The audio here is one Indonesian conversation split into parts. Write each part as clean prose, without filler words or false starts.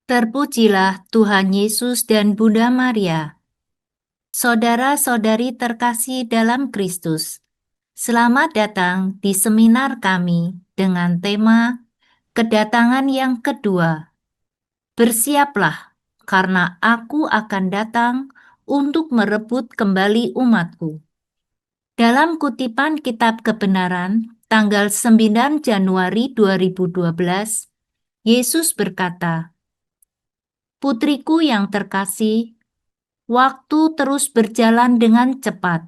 Terpujilah Tuhan Yesus dan Bunda Maria. Saudara-saudari terkasih dalam Kristus, selamat datang di seminar kami dengan tema Kedatangan yang Kedua. Bersiaplah, karena aku akan datang untuk merebut kembali umatku. Dalam kutipan Kitab Kebenaran, tanggal 9 Januari 2012, Yesus berkata, "Putriku yang terkasih, waktu terus berjalan dengan cepat,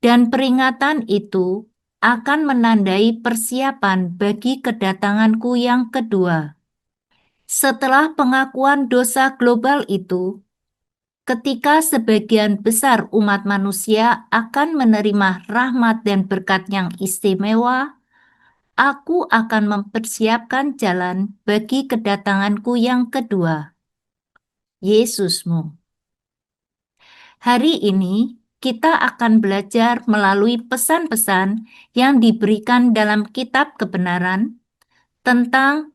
dan peringatan itu akan menandai persiapan bagi kedatanganku yang kedua. Setelah pengakuan dosa global itu, ketika sebagian besar umat manusia akan menerima rahmat dan berkat yang istimewa, aku akan mempersiapkan jalan bagi kedatanganku yang kedua, Yesusmu." Hari ini kita akan belajar melalui pesan-pesan yang diberikan dalam Kitab Kebenaran tentang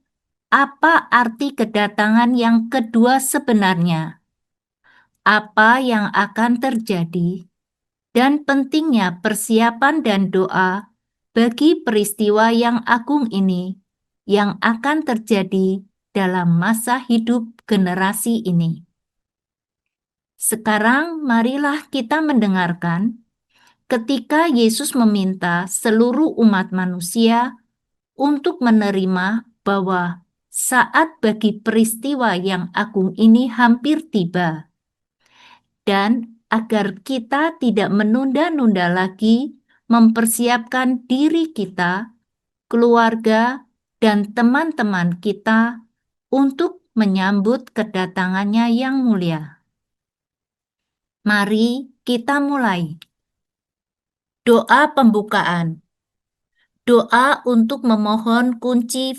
apa arti kedatangan yang kedua sebenarnya, apa yang akan terjadi, dan pentingnya persiapan dan doa bagi peristiwa yang agung ini yang akan terjadi dalam masa hidup generasi ini. Sekarang marilah kita mendengarkan ketika Yesus meminta seluruh umat manusia untuk menerima bahwa saat bagi peristiwa yang agung ini hampir tiba, dan agar kita tidak menunda-nunda lagi mempersiapkan diri kita, keluarga, dan teman-teman kita untuk menyambut kedatangannya yang mulia. Mari kita mulai. Doa pembukaan. Doa untuk memohon kunci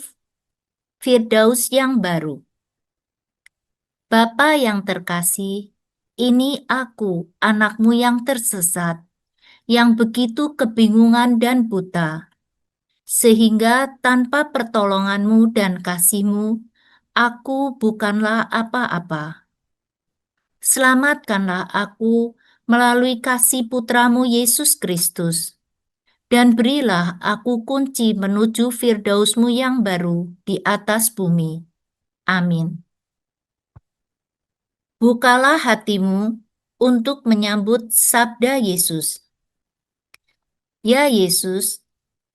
Firdaus yang baru. Bapa yang terkasih, ini aku, anakmu yang tersesat, yang begitu kebingungan dan buta, sehingga tanpa pertolonganmu dan kasihmu, aku bukanlah apa-apa. Selamatkanlah aku melalui kasih Putramu Yesus Kristus, dan berilah aku kunci menuju Firdausmu yang baru di atas bumi. Amin. Bukalah hatimu untuk menyambut sabda Yesus. Ya Yesus,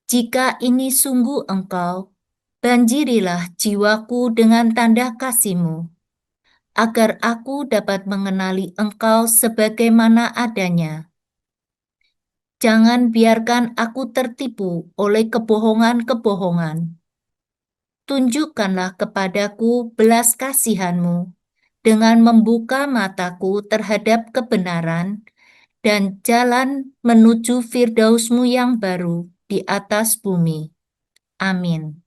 jika ini sungguh Engkau, banjirilah jiwaku dengan tanda kasih-Mu, agar aku dapat mengenali Engkau sebagaimana adanya. Jangan biarkan aku tertipu oleh kebohongan-kebohongan. Tunjukkanlah kepadaku belas kasihan-Mu dengan membuka mataku terhadap kebenaran dan jalan menuju Firdaus-Mu yang baru di atas bumi. Amin.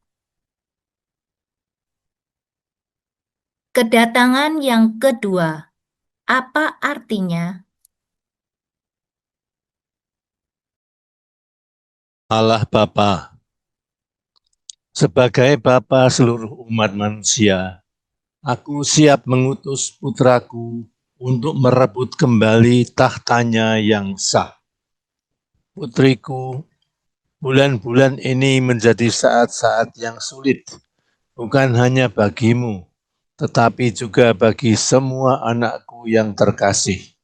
Kedatangan yang kedua, apa artinya? Allah Bapa, sebagai Bapa seluruh umat manusia, aku siap mengutus putraku untuk merebut kembali tahtanya yang sah. Putriku, bulan-bulan ini menjadi saat-saat yang sulit, bukan hanya bagimu, tetapi juga bagi semua anakku yang terkasih.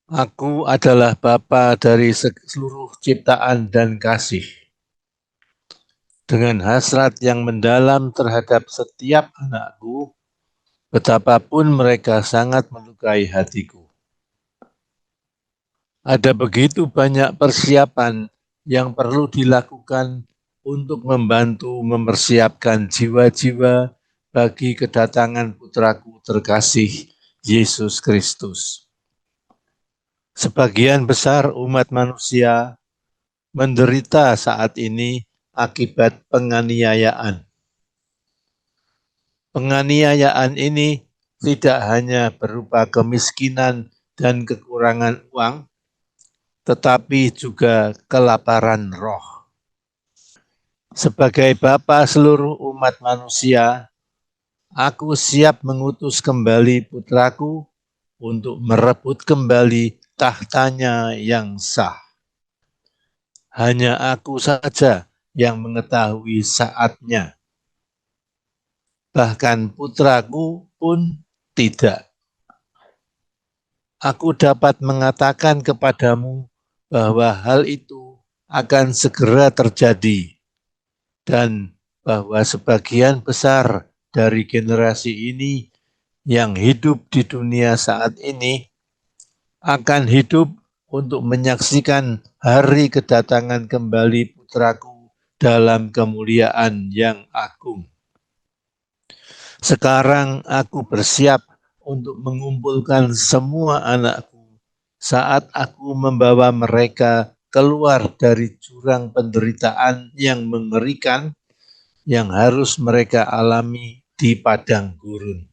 Aku adalah Bapa dari seluruh ciptaan dan kasih. Dengan hasrat yang mendalam terhadap setiap anakku, betapapun mereka sangat melukai hatiku. Ada begitu banyak persiapan yang perlu dilakukan untuk membantu mempersiapkan jiwa-jiwa bagi kedatangan putraku terkasih, Yesus Kristus. Sebagian besar umat manusia menderita saat ini akibat penganiayaan. Penganiayaan ini tidak hanya berupa kemiskinan dan kekurangan uang, tetapi juga kelaparan roh. Sebagai Bapa seluruh umat manusia, Aku siap mengutus kembali putraku untuk merebut kembali tahtanya yang sah. Hanya aku saja yang mengetahui saatnya. Bahkan putraku pun tidak. Aku dapat mengatakan kepadamu bahwa hal itu akan segera terjadi dan bahwa sebagian besar dari generasi ini yang hidup di dunia saat ini akan hidup untuk menyaksikan hari kedatangan kembali putraku dalam kemuliaan yang agung. Sekarang aku bersiap untuk mengumpulkan semua anakku saat aku membawa mereka keluar dari jurang penderitaan yang mengerikan yang harus mereka alami di padang gurun.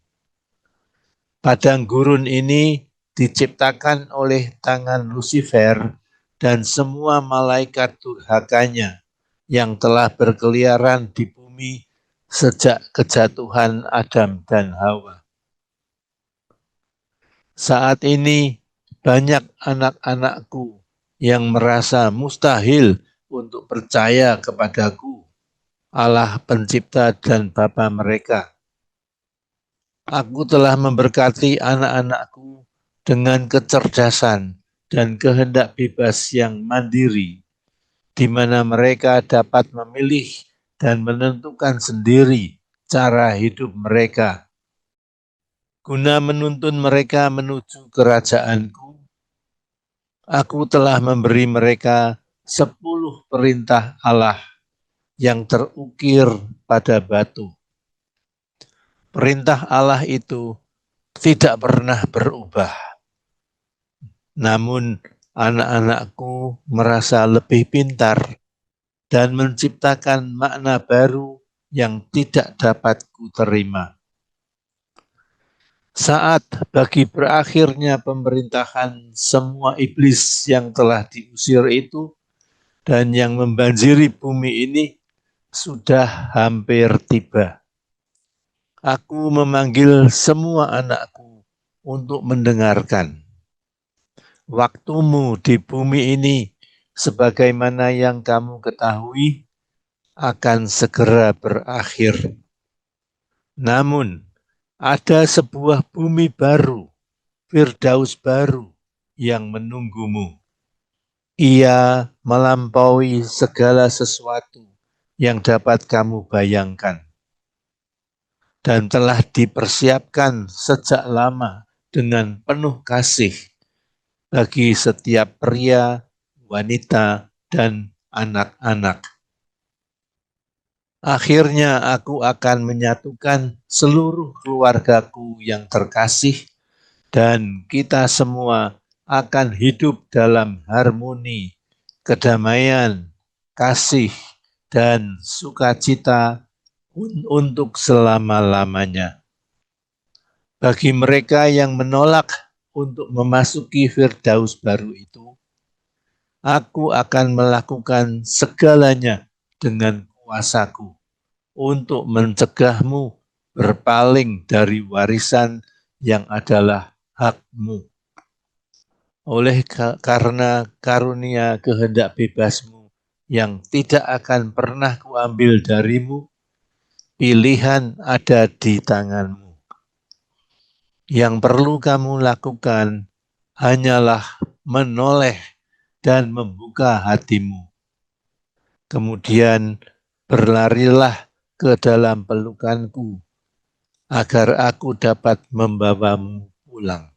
Padang gurun ini diciptakan oleh tangan Lucifer dan semua malaikat durhakanya yang telah berkeliaran di bumi sejak kejatuhan Adam dan Hawa. Saat ini banyak anak-anakku yang merasa mustahil untuk percaya kepadaku, Allah Pencipta dan Bapa mereka. Aku telah memberkati anak-anakku dengan kecerdasan dan kehendak bebas yang mandiri, di mana mereka dapat memilih dan menentukan sendiri cara hidup mereka. Guna menuntun mereka menuju kerajaanku, aku telah memberi mereka 10 perintah Allah yang terukir pada batu. Perintah Allah itu tidak pernah berubah. Namun anak-anakku merasa lebih pintar dan menciptakan makna baru yang tidak dapat kuterima. Saat bagi berakhirnya pemerintahan semua iblis yang telah diusir itu dan yang membanjiri bumi ini sudah hampir tiba. Aku memanggil semua anakku untuk mendengarkan. Waktumu di bumi ini, sebagaimana yang kamu ketahui, akan segera berakhir. Namun, ada sebuah bumi baru, Firdaus baru yang menunggumu. Ia melampaui segala sesuatu yang dapat kamu bayangkan dan telah dipersiapkan sejak lama dengan penuh kasih bagi setiap pria, wanita, dan anak-anak. Akhirnya aku akan menyatukan seluruh keluargaku yang terkasih dan kita semua akan hidup dalam harmoni, kedamaian, kasih, dan sukacita untuk selama-lamanya. Bagi mereka yang menolak untuk memasuki Firdaus baru itu, aku akan melakukan segalanya dengan kuasaku untuk mencegahmu berpaling dari warisan yang adalah hakmu. Oleh karena karunia kehendak bebasmu yang tidak akan pernah kuambil darimu, pilihan ada di tanganmu. Yang perlu kamu lakukan hanyalah menoleh dan membuka hatimu. Kemudian berlarilah ke dalam pelukanku agar aku dapat membawamu pulang.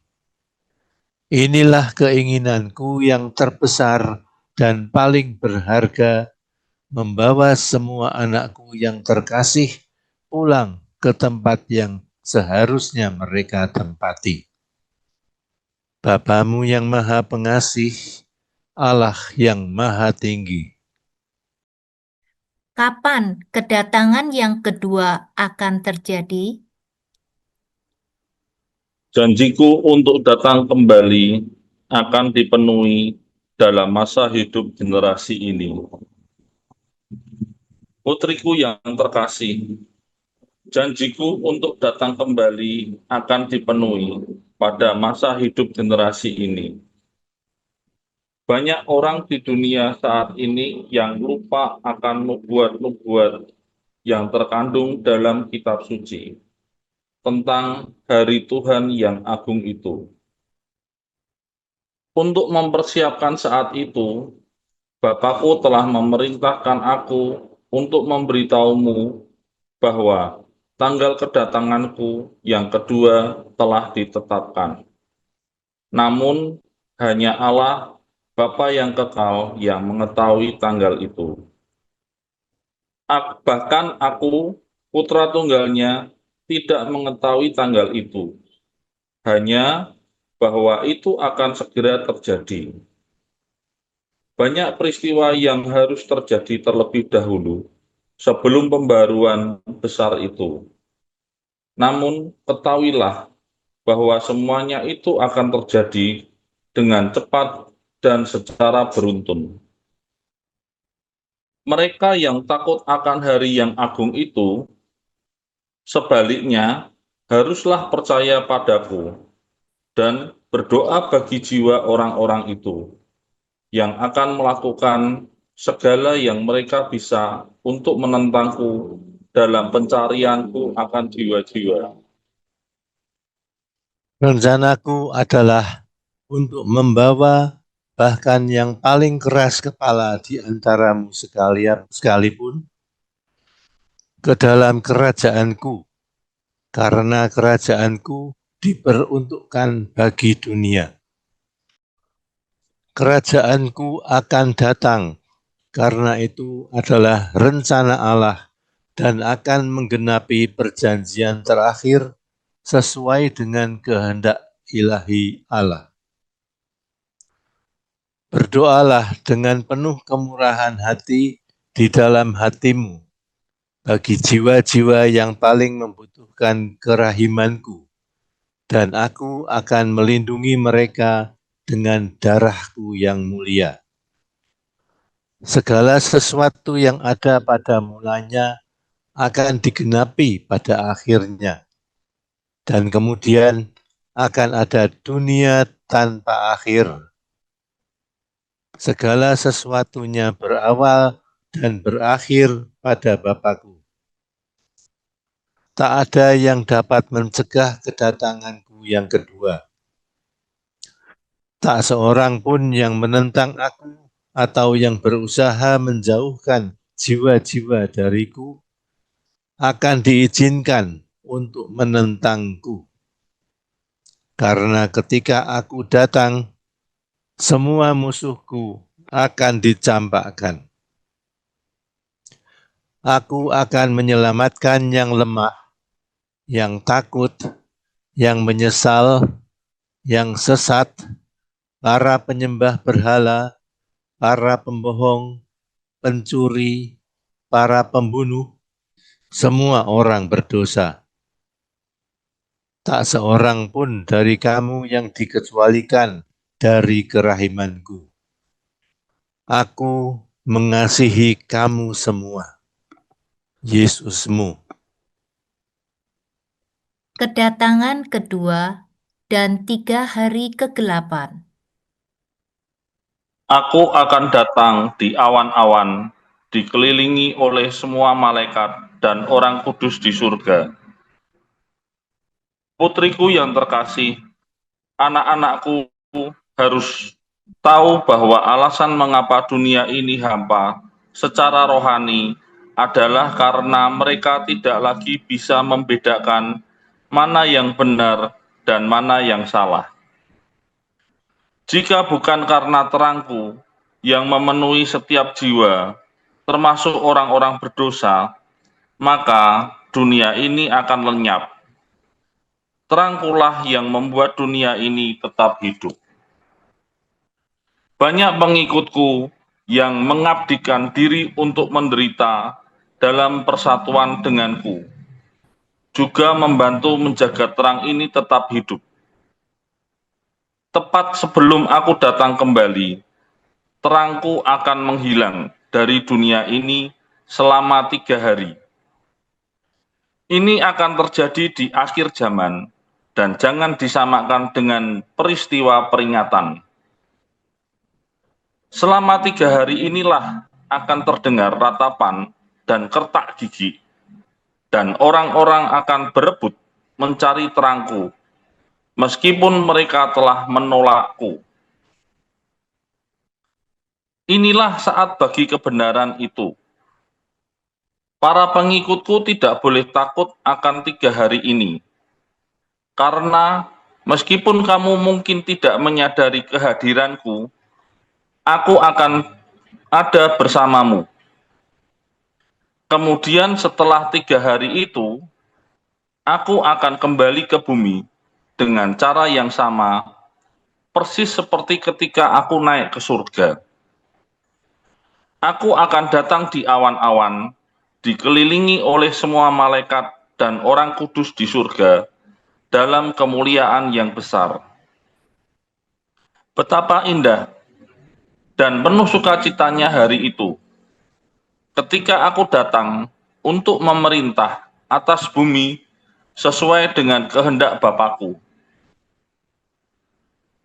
Inilah keinginanku yang terbesar dan paling berharga, membawa semua anakku yang terkasih pulang ke tempat yang seharusnya mereka tempati. Bapamu yang Maha Pengasih, Allah yang Maha Tinggi. Kapan kedatangan yang kedua akan terjadi? Janjiku untuk datang kembali akan dipenuhi dalam masa hidup generasi ini. Putriku yang terkasih, Janjiku untuk datang kembali akan dipenuhi pada masa hidup generasi ini. Banyak orang di dunia saat ini yang lupa akan nubuat-nubuat yang terkandung dalam kitab suci tentang hari Tuhan yang agung itu. Untuk mempersiapkan saat itu, Bapakku telah memerintahkan aku untuk memberitahumu bahwa tanggal kedatanganku yang kedua telah ditetapkan. Namun, hanya Allah, Bapa yang kekal, yang mengetahui tanggal itu. Bahkan aku, putra tunggalnya, tidak mengetahui tanggal itu. Hanya bahwa itu akan segera terjadi. Banyak peristiwa yang harus terjadi terlebih dahulu sebelum pembaruan besar itu. Namun, ketahuilah bahwa semuanya itu akan terjadi dengan cepat dan secara beruntun. Mereka yang takut akan hari yang agung itu, sebaliknya, haruslah percaya padaku dan berdoa bagi jiwa orang-orang itu yang akan melakukan segala yang mereka bisa untuk menentangku dalam pencarianku akan jiwa-jiwa. Rencanaku adalah untuk membawa bahkan yang paling keras kepala di antaramu sekalipun ke dalam kerajaanku, karena kerajaanku diperuntukkan bagi dunia. Kerajaanku akan datang, karena itu adalah rencana Allah dan akan menggenapi perjanjian terakhir sesuai dengan kehendak ilahi Allah. Berdoalah dengan penuh kemurahan hati di dalam hatimu bagi jiwa-jiwa yang paling membutuhkan kerahimanku, dan aku akan melindungi mereka dengan darahku yang mulia. Segala sesuatu yang ada pada mulanya akan digenapi pada akhirnya, dan kemudian akan ada dunia tanpa akhir. Segala sesuatunya berawal dan berakhir pada Bapakku. Tak ada yang dapat mencegah kedatanganku yang kedua. Tak seorang pun yang menentang aku atau yang berusaha menjauhkan jiwa-jiwa dariku akan diizinkan untuk menentangku. Karena ketika aku datang, semua musuhku akan dicampakkan. Aku akan menyelamatkan yang lemah, yang takut, yang menyesal, yang sesat, para penyembah berhala, para pembohong, pencuri, para pembunuh, semua orang berdosa. Tak seorang pun dari kamu yang dikecualikan dari kerahimanku. Aku mengasihi kamu semua. Yesusmu. Kedatangan kedua dan 3 hari kegelapan. Aku akan datang di awan-awan, dikelilingi oleh semua malaikat dan orang kudus di surga. Putriku yang terkasih, anak-anakku harus tahu bahwa alasan mengapa dunia ini hampa secara rohani adalah karena mereka tidak lagi bisa membedakan mana yang benar dan mana yang salah. Jika bukan karena terangku yang memenuhi setiap jiwa, termasuk orang-orang berdosa, maka dunia ini akan lenyap. Terangkulah yang membuat dunia ini tetap hidup. Banyak pengikutku yang mengabdikan diri untuk menderita dalam persatuan denganku, juga membantu menjaga terang ini tetap hidup. Tepat sebelum aku datang kembali, terangku akan menghilang dari dunia ini selama 3 hari. Ini akan terjadi di akhir zaman dan jangan disamakan dengan peristiwa peringatan. Selama 3 hari inilah akan terdengar ratapan dan kertak gigi, dan orang-orang akan berebut mencari terangku, meskipun mereka telah menolakku. Inilah saat bagi kebenaran itu. Para pengikutku tidak boleh takut akan 3 hari ini, karena meskipun kamu mungkin tidak menyadari kehadiranku, aku akan ada bersamamu. Kemudian setelah 3 hari itu, aku akan kembali ke bumi dengan cara yang sama, persis seperti ketika aku naik ke surga. Aku akan datang di awan-awan, dikelilingi oleh semua malaikat dan orang kudus di surga, dalam kemuliaan yang besar. Betapa indah dan penuh sukacitanya hari itu, ketika aku datang untuk memerintah atas bumi sesuai dengan kehendak Bapakku.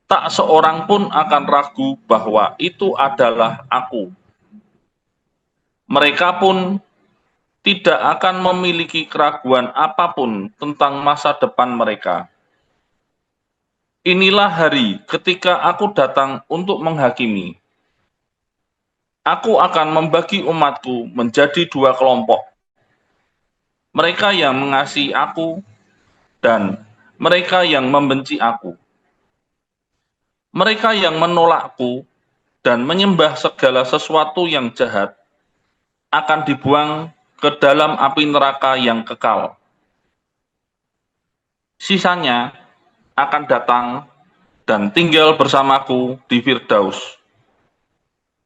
Tak seorang pun akan ragu bahwa itu adalah aku. Mereka pun tidak akan memiliki keraguan apapun tentang masa depan mereka. Inilah hari ketika aku datang untuk menghakimi. Aku akan membagi umatku menjadi 2 kelompok. Mereka yang mengasihi aku dan mereka yang membenci aku. Mereka yang menolakku dan menyembah segala sesuatu yang jahat akan dibuang ke dalam api neraka yang kekal. Sisanya akan datang dan tinggal bersamaku di Firdaus,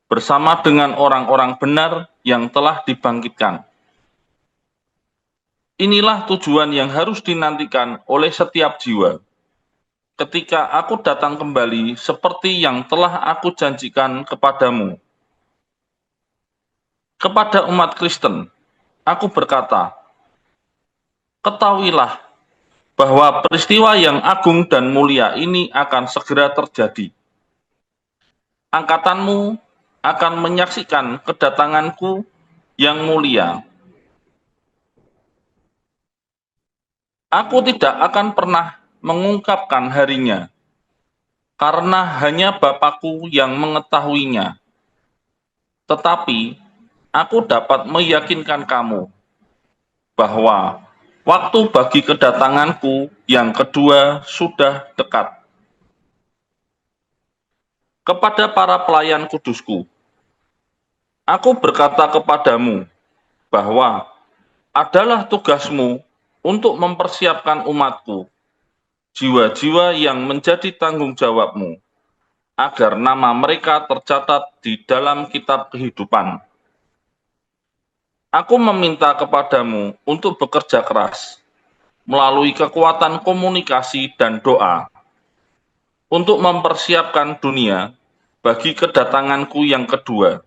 bersama dengan orang-orang benar yang telah dibangkitkan. Inilah tujuan yang harus dinantikan oleh setiap jiwa. Ketika aku datang kembali seperti yang telah aku janjikan kepadamu. Kepada umat Kristen, aku berkata, ketahuilah bahwa peristiwa yang agung dan mulia ini akan segera terjadi. Angkatanmu akan menyaksikan kedatanganku yang mulia. Aku tidak akan pernah mengungkapkan harinya, karena hanya Bapakku yang mengetahuinya. Tetapi aku dapat meyakinkan kamu bahwa waktu bagi kedatanganku yang kedua sudah dekat. Kepada para pelayan kudusku, aku berkata kepadamu bahwa adalah tugasmu untuk mempersiapkan umatku, jiwa-jiwa yang menjadi tanggung jawabmu, agar nama mereka tercatat di dalam kitab kehidupan. Aku meminta kepadamu untuk bekerja keras, melalui kekuatan komunikasi dan doa, untuk mempersiapkan dunia bagi kedatanganku yang kedua.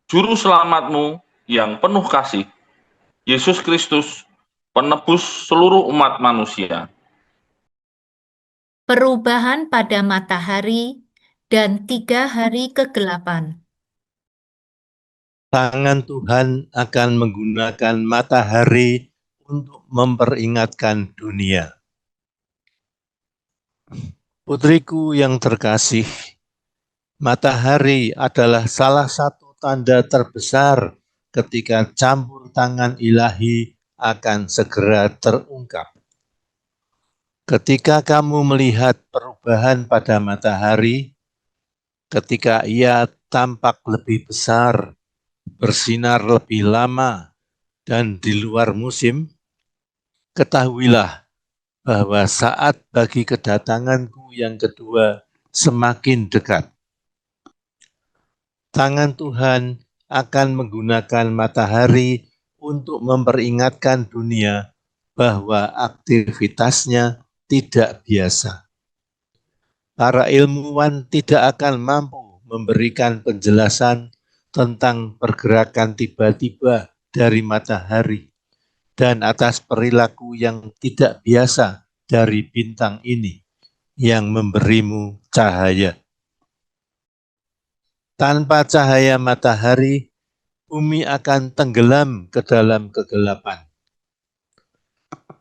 Juru selamatmu yang penuh kasih, Yesus Kristus, penebus seluruh umat manusia. Perubahan pada matahari dan 3 hari kegelapan. Tangan Tuhan akan menggunakan matahari untuk memperingatkan dunia. Putriku yang terkasih, matahari adalah salah satu tanda terbesar ketika campur tangan ilahi akan segera terungkap. Ketika kamu melihat perubahan pada matahari, ketika ia tampak lebih besar, bersinar lebih lama, dan di luar musim, ketahuilah bahwa saat bagi kedatanganku yang kedua semakin dekat. Tangan Tuhan akan menggunakan matahari untuk memperingatkan dunia bahwa aktivitasnya tidak biasa. Para ilmuwan tidak akan mampu memberikan penjelasan tentang pergerakan tiba-tiba dari matahari, dan atas perilaku yang tidak biasa dari bintang ini yang memberimu cahaya. Tanpa cahaya matahari, bumi akan tenggelam ke dalam kegelapan.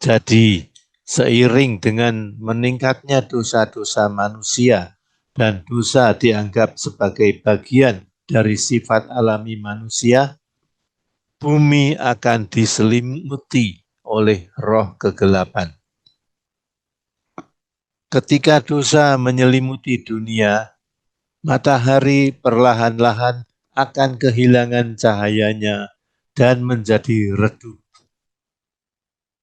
Jadi, seiring dengan meningkatnya dosa-dosa manusia dan dosa dianggap sebagai bagian dari sifat alami manusia, bumi akan diselimuti oleh roh kegelapan. Ketika dosa menyelimuti dunia, matahari perlahan-lahan akan kehilangan cahayanya dan menjadi redup.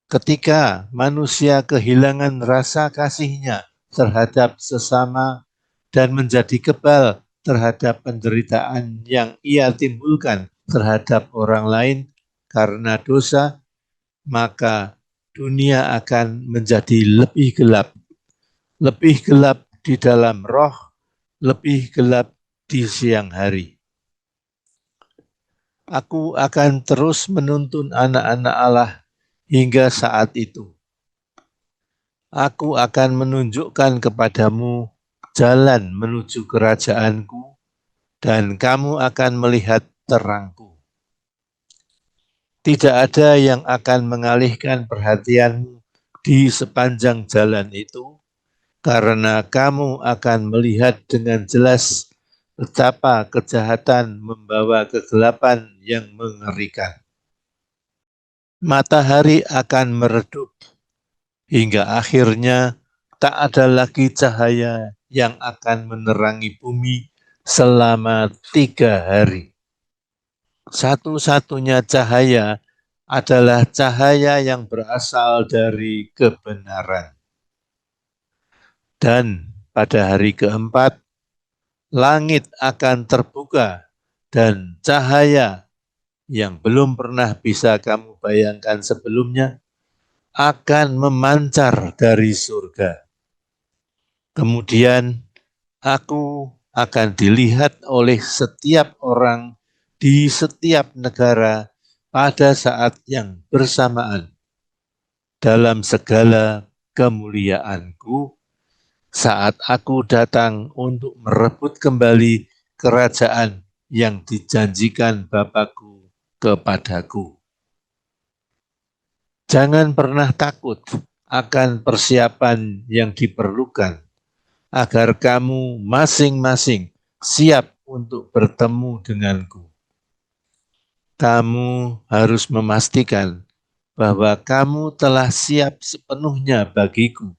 Ketika manusia kehilangan rasa kasihnya terhadap sesama dan menjadi kebal terhadap penderitaan yang ia timbulkan terhadap orang lain karena dosa, maka dunia akan menjadi lebih gelap di dalam roh, lebih gelap di siang hari. Aku akan terus menuntun anak-anak Allah hingga saat itu. Aku akan menunjukkan kepadamu jalan menuju kerajaanku, dan kamu akan melihat terangku. Tidak ada yang akan mengalihkan perhatianmu di sepanjang jalan itu, karena kamu akan melihat dengan jelas betapa kejahatan membawa kegelapan yang mengerikan. Matahari akan meredup, hingga akhirnya tak ada lagi cahaya yang akan menerangi bumi selama 3 hari. Satu-satunya cahaya adalah cahaya yang berasal dari kebenaran. Dan pada hari keempat, langit akan terbuka dan cahaya yang belum pernah bisa kamu bayangkan sebelumnya akan memancar dari surga. Kemudian aku akan dilihat oleh setiap orang di setiap negara pada saat yang bersamaan dalam segala kemuliaanku saat aku datang untuk merebut kembali kerajaan yang dijanjikan Bapakku kepadaku. Jangan pernah takut akan persiapan yang diperlukan agar kamu masing-masing siap untuk bertemu denganku. Kamu harus memastikan bahwa kamu telah siap sepenuhnya bagiku,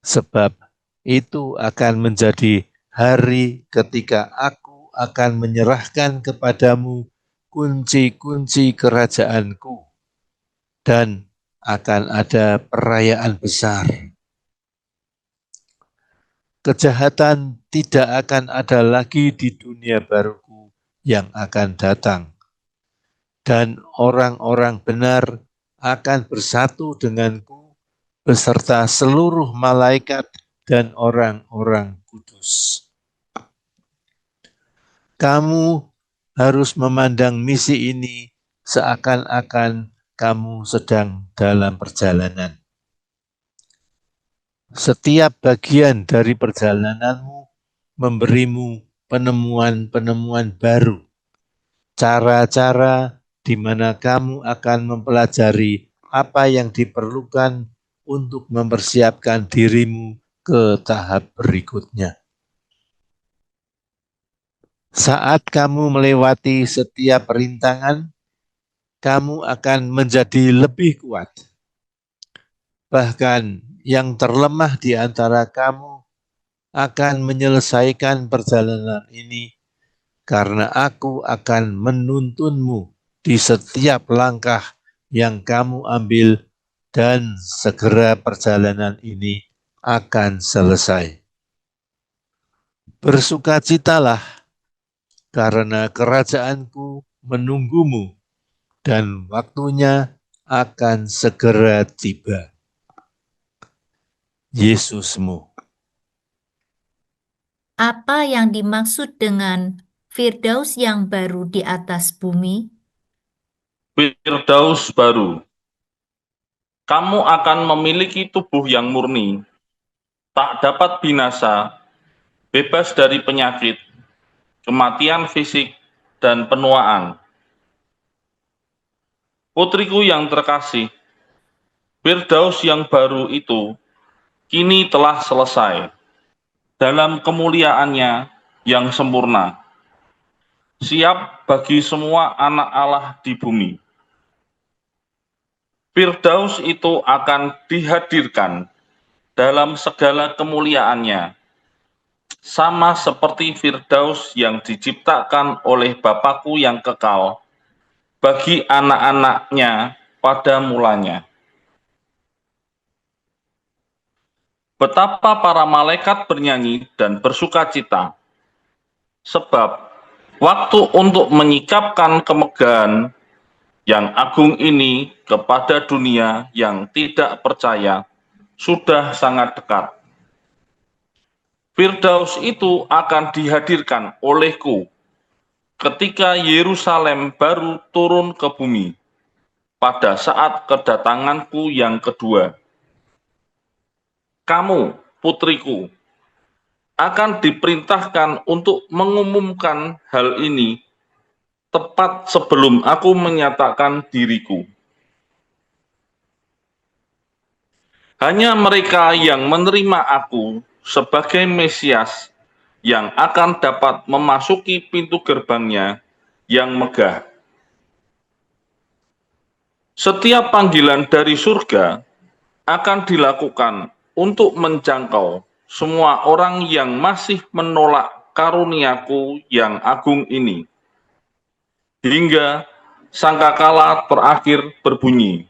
sebab itu akan menjadi hari ketika aku akan menyerahkan kepadamu kunci-kunci kerajaanku, dan akan ada perayaan besar. Kejahatan tidak akan ada lagi di dunia baruku yang akan datang, dan orang-orang benar akan bersatu denganku beserta seluruh malaikat dan orang-orang kudus. Kamu harus memandang misi ini seakan-akan kamu sedang dalam perjalanan. Setiap bagian dari perjalananmu memberimu penemuan-penemuan baru, cara-cara di mana kamu akan mempelajari apa yang diperlukan untuk mempersiapkan dirimu ke tahap berikutnya. Saat kamu melewati setiap rintangan, kamu akan menjadi lebih kuat. Bahkan yang terlemah di antara kamu akan menyelesaikan perjalanan ini karena aku akan menuntunmu di setiap langkah yang kamu ambil dan segera perjalanan ini akan selesai. Bersukacitalah karena kerajaanku menunggumu dan waktunya akan segera tiba. Yesusmu. Apa yang dimaksud dengan Firdaus yang baru di atas bumi? Firdaus baru kamu akan memiliki tubuh yang murni, tak dapat binasa, bebas dari penyakit, kematian fisik, dan penuaan. Putriku yang terkasih, Firdaus yang baru itu kini telah selesai dalam kemuliaannya yang sempurna, siap bagi semua anak Allah di bumi. Firdaus itu akan dihadirkan dalam segala kemuliaannya, sama seperti Firdaus yang diciptakan oleh Bapakku yang kekal bagi anak-anaknya pada mulanya. Betapa para malaikat bernyanyi dan bersukacita, sebab waktu untuk menyikapkan kemegahan yang agung ini kepada dunia yang tidak percaya sudah sangat dekat. Firdaus itu akan dihadirkan olehku ketika Yerusalem baru turun ke bumi pada saat kedatanganku yang kedua. Kamu, putriku, akan diperintahkan untuk mengumumkan hal ini tepat sebelum aku menyatakan diriku. Hanya mereka yang menerima aku sebagai Mesias yang akan dapat memasuki pintu gerbangnya yang megah. Setiap panggilan dari surga akan dilakukan untuk menjangkau semua orang yang masih menolak karuniaku yang agung ini, hingga sangkakala terakhir berbunyi.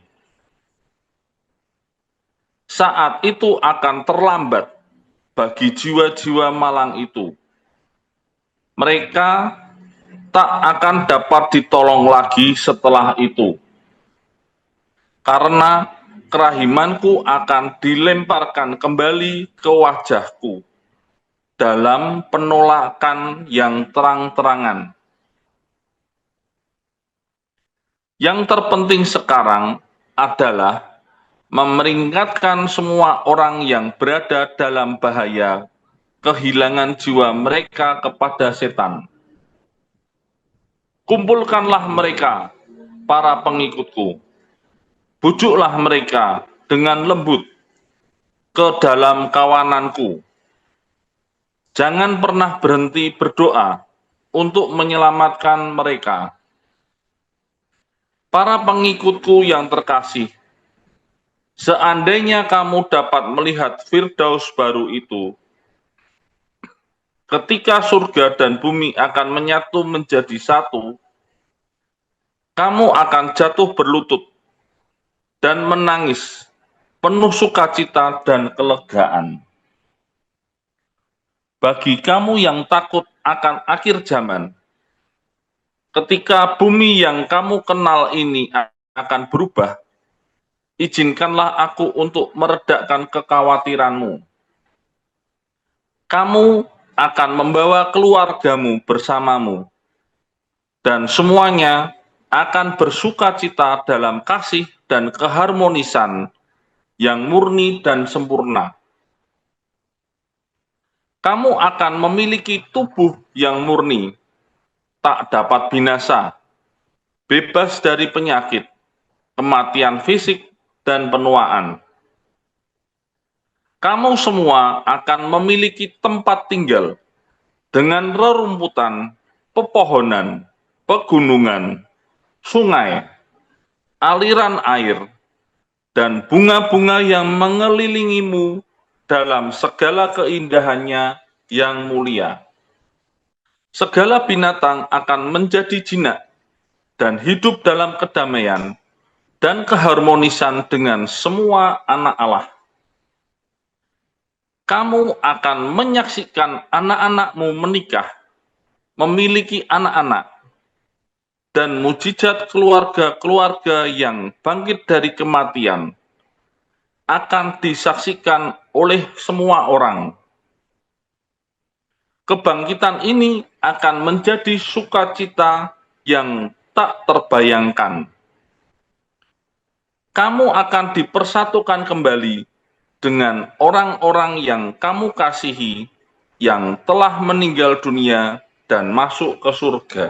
Saat itu akan terlambat bagi jiwa-jiwa malang itu. Mereka tak akan dapat ditolong lagi setelah itu, karena kerahimanku akan dilemparkan kembali ke wajahku dalam penolakan yang terang-terangan. Yang terpenting sekarang adalah memperingatkan semua orang yang berada dalam bahaya kehilangan jiwa mereka kepada setan. Kumpulkanlah mereka, para pengikutku. Bujuklah mereka dengan lembut ke dalam kawananku. Jangan pernah berhenti berdoa untuk menyelamatkan mereka. Para pengikutku yang terkasih, seandainya kamu dapat melihat Firdaus baru itu, ketika surga dan bumi akan menyatu menjadi satu, kamu akan jatuh berlutut dan menangis, penuh sukacita dan kelegaan. Bagi kamu yang takut akan akhir zaman, ketika bumi yang kamu kenal ini akan berubah, izinkanlah aku untuk meredakan kekhawatiranmu. Kamu akan membawa keluargamu bersamamu, dan semuanya akan bersukacita dalam kasih dan keharmonisan yang murni dan sempurna. Kamu akan memiliki tubuh yang murni, tak dapat binasa, bebas dari penyakit, kematian fisik, dan penuaan. Kamu semua akan memiliki tempat tinggal dengan rerumputan, pepohonan, pegunungan, sungai, aliran air, dan bunga-bunga yang mengelilingimu dalam segala keindahannya yang mulia. Segala binatang akan menjadi jinak dan hidup dalam kedamaian dan keharmonisan dengan semua anak Allah. Kamu akan menyaksikan anak-anakmu menikah, memiliki anak-anak, dan mujizat keluarga-keluarga yang bangkit dari kematian akan disaksikan oleh semua orang. Kebangkitan ini akan menjadi sukacita yang tak terbayangkan. kamu akan dipersatukan kembali dengan orang-orang yang kamu kasihi yang telah meninggal dunia dan masuk ke surga.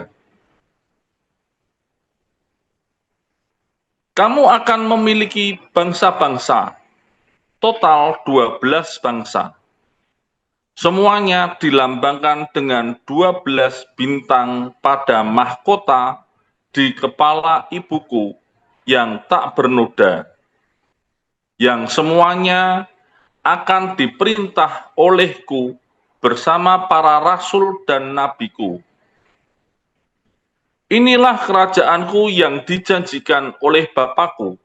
Kamu akan memiliki bangsa-bangsa, total 12 bangsa. Semuanya dilambangkan dengan 12 bintang pada mahkota di kepala ibuku yang tak bernoda, yang semuanya akan diperintah olehku bersama para rasul dan nabiku. Inilah kerajaanku yang dijanjikan oleh Bapakku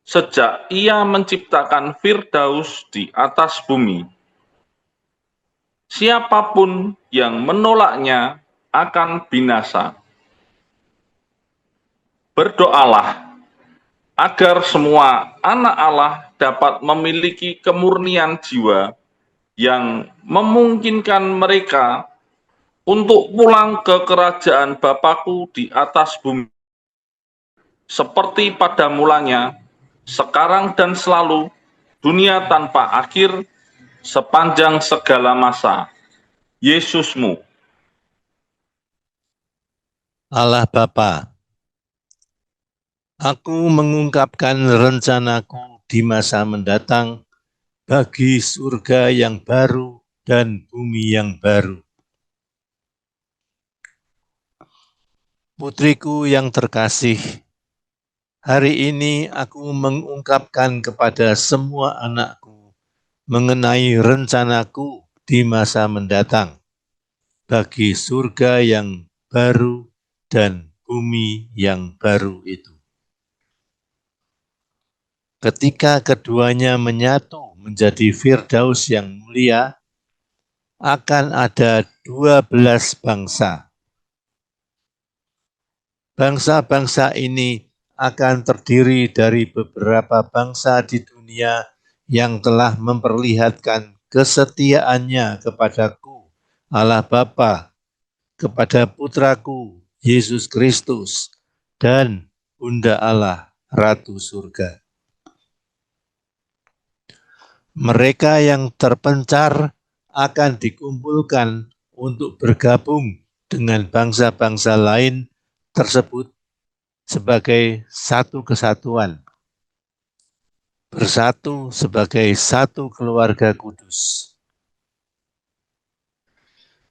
sejak ia menciptakan Firdaus di atas bumi. Siapapun yang menolaknya akan binasa. Berdoalah agar semua anak Allah dapat memiliki kemurnian jiwa yang memungkinkan mereka untuk pulang ke kerajaan Bapakku di atas bumi, seperti pada mulanya, sekarang dan selalu, dunia tanpa akhir, sepanjang segala masa. Yesusmu. Allah Bapa, aku mengungkapkan rencanaku di masa mendatang bagi surga yang baru dan bumi yang baru. Putriku yang terkasih, hari ini aku mengungkapkan kepada semua anakku mengenai rencanaku di masa mendatang bagi surga yang baru dan bumi yang baru itu. Ketika keduanya menyatu menjadi Firdaus yang mulia, akan ada 12 bangsa. Bangsa-bangsa ini akan terdiri dari beberapa bangsa di dunia yang telah memperlihatkan kesetiaannya kepadaku, Allah Bapa, kepada putraku, Yesus Kristus, dan Bunda Allah, Ratu Surga. Mereka yang terpencar akan dikumpulkan untuk bergabung dengan bangsa-bangsa lain tersebut sebagai satu kesatuan, bersatu sebagai satu keluarga kudus.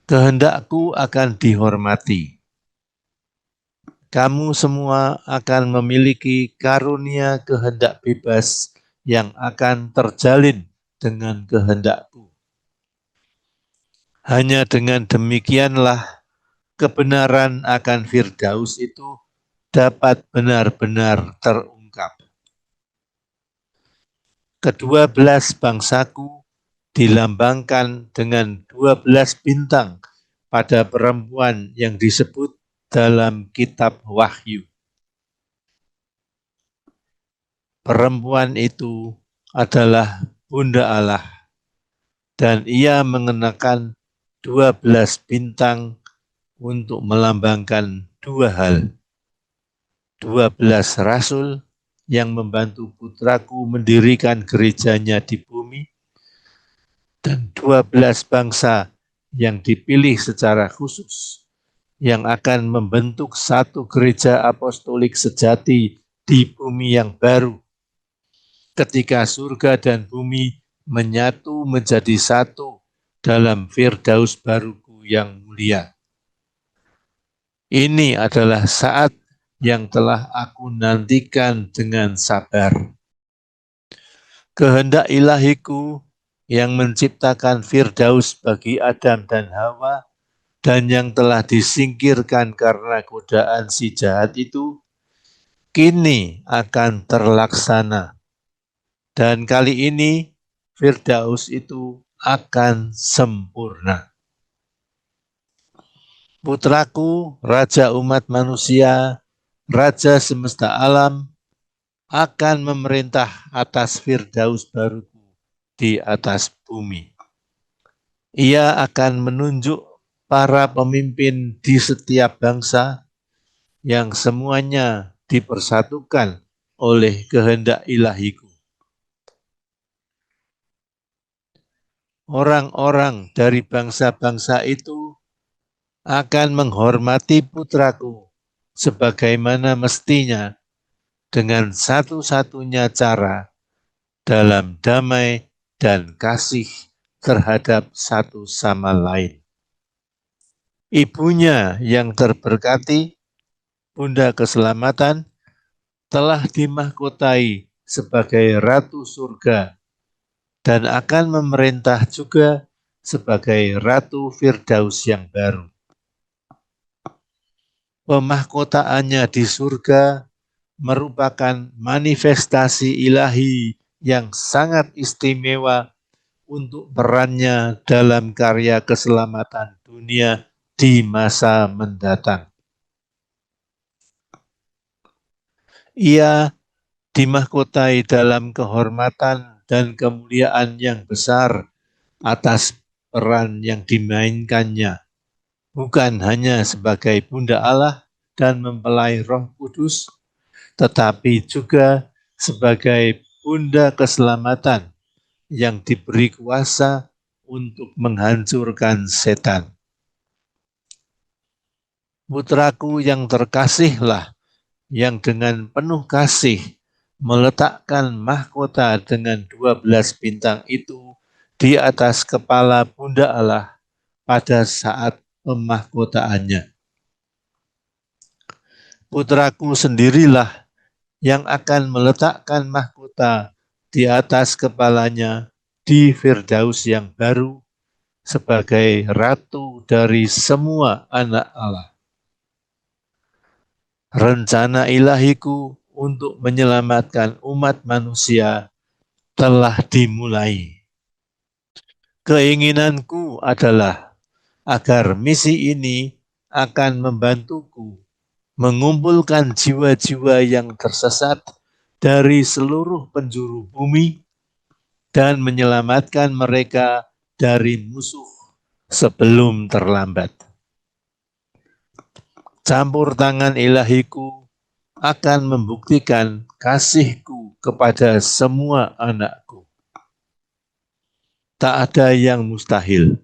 Kehendakku akan dihormati. Kamu semua akan memiliki karunia kehendak bebas yang akan terjalin dengan kehendakku. Hanya dengan demikianlah kebenaran akan Firdaus itu dapat benar-benar terungkap. Kedua belas bangsaku dilambangkan dengan 12 bintang pada perempuan yang disebut dalam kitab Wahyu. Perempuan itu adalah Bunda Allah, dan ia mengenakan 12 bintang untuk melambangkan dua hal. 12 rasul yang membantu putraku mendirikan gerejanya di bumi, dan 12 bangsa yang dipilih secara khusus, yang akan membentuk satu gereja apostolik sejati di bumi yang baru, ketika surga dan bumi menyatu menjadi satu dalam Firdaus baruku yang mulia. Ini adalah saat yang telah aku nantikan dengan sabar. Kehendak ilahiku yang menciptakan Firdaus bagi Adam dan Hawa, dan yang telah disingkirkan karena godaan si jahat itu, kini akan terlaksana. Dan kali ini Firdaus itu akan sempurna. Putraku, Raja umat manusia, Raja semesta alam, akan memerintah atas Firdaus baruku di atas bumi. Ia akan menunjuk para pemimpin di setiap bangsa yang semuanya dipersatukan oleh kehendak ilahiku. Orang-orang dari bangsa-bangsa itu akan menghormati putraku sebagaimana mestinya dengan satu-satunya cara dalam damai dan kasih terhadap satu sama lain. Ibunya yang terberkati, Bunda Keselamatan, telah dimahkotai sebagai Ratu Surga dan akan memerintah juga sebagai Ratu Firdaus yang baru. Pemahkotaannya di surga merupakan manifestasi ilahi yang sangat istimewa untuk perannya dalam karya keselamatan dunia di masa mendatang. Ia dimahkotai dalam kehormatan dan kemuliaan yang besar atas peran yang dimainkannya, bukan hanya sebagai Bunda Allah dan mempelai Roh Kudus, tetapi juga sebagai Bunda Keselamatan yang diberi kuasa untuk menghancurkan setan. Putraku yang terkasihlah yang dengan penuh kasih meletakkan mahkota dengan 12 bintang itu di atas kepala Bunda Allah pada saat pemahkotaannya. Putraku sendirilah yang akan meletakkan mahkota di atas kepalanya di Firdaus yang baru sebagai ratu dari semua anak Allah. Rencana ilahiku untuk menyelamatkan umat manusia telah dimulai. Keinginanku adalah agar misi ini akan membantuku mengumpulkan jiwa-jiwa yang tersesat dari seluruh penjuru bumi dan menyelamatkan mereka dari musuh sebelum terlambat. Campur tangan ilahiku akan membuktikan kasihku kepada semua anakku. Tak ada yang mustahil,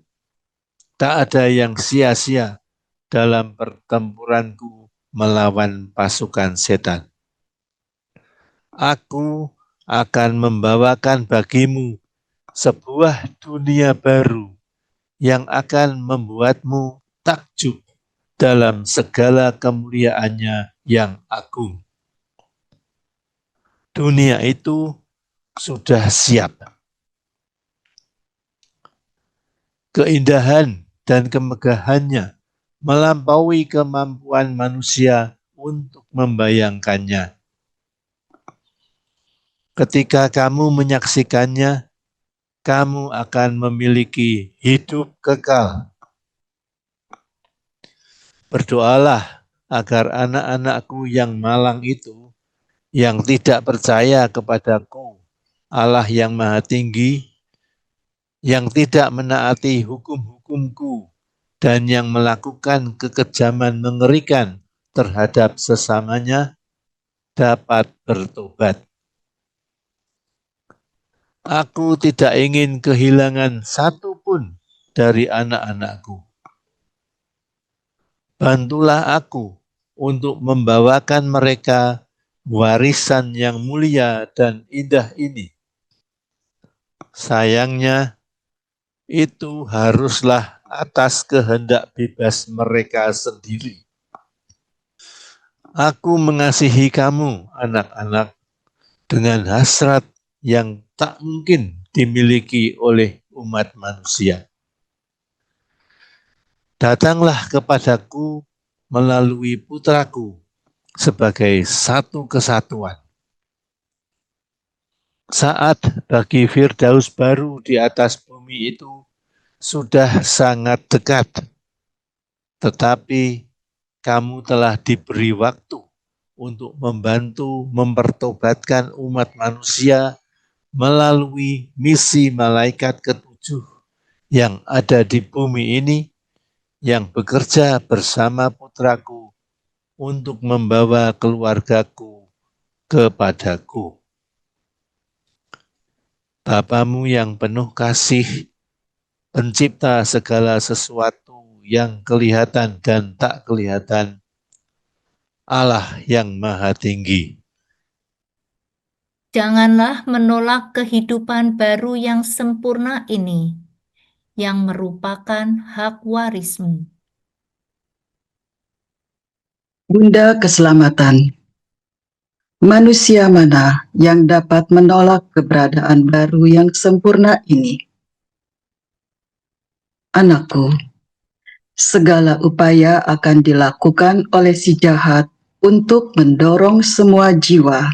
tak ada yang sia-sia dalam pertempuranku melawan pasukan setan. Aku akan membawakan bagimu sebuah dunia baru yang akan membuatmu takjub dalam segala kemuliaannya yang agung. Dunia itu sudah siap. Keindahan dan kemegahannya melampaui kemampuan manusia untuk membayangkannya. Ketika kamu menyaksikannya, kamu akan memiliki hidup kekal. Berdoalah agar anak-anakku yang malang itu, yang tidak percaya kepadaku, Allah yang Maha Tinggi, yang tidak menaati hukum-hukumku, dan yang melakukan kekejaman mengerikan terhadap sesamanya, dapat bertobat. Aku tidak ingin kehilangan satu pun dari anak-anakku. Bantulah aku untuk membawakan mereka warisan yang mulia dan indah ini. Sayangnya, itu haruslah atas kehendak bebas mereka sendiri. Aku mengasihi kamu, anak-anak, dengan hasrat yang tak mungkin dimiliki oleh umat manusia. Datanglah kepadaku melalui putraku sebagai satu kesatuan. Saat bagi Firdaus baru di atas bumi itu sudah sangat dekat, tetapi kamu telah diberi waktu untuk membantu mempertobatkan umat manusia melalui misi malaikat ketujuh yang ada di bumi ini, yang bekerja bersama putraku untuk membawa keluargaku kepadaku. Bapamu yang penuh kasih, pencipta segala sesuatu yang kelihatan dan tak kelihatan, Allah yang maha tinggi. Janganlah menolak kehidupan baru yang sempurna ini, yang merupakan hak warismu. Bunda keselamatan, manusia mana yang dapat menolak keberadaan baru yang sempurna ini? Anakku, segala upaya akan dilakukan oleh si jahat untuk mendorong semua jiwa,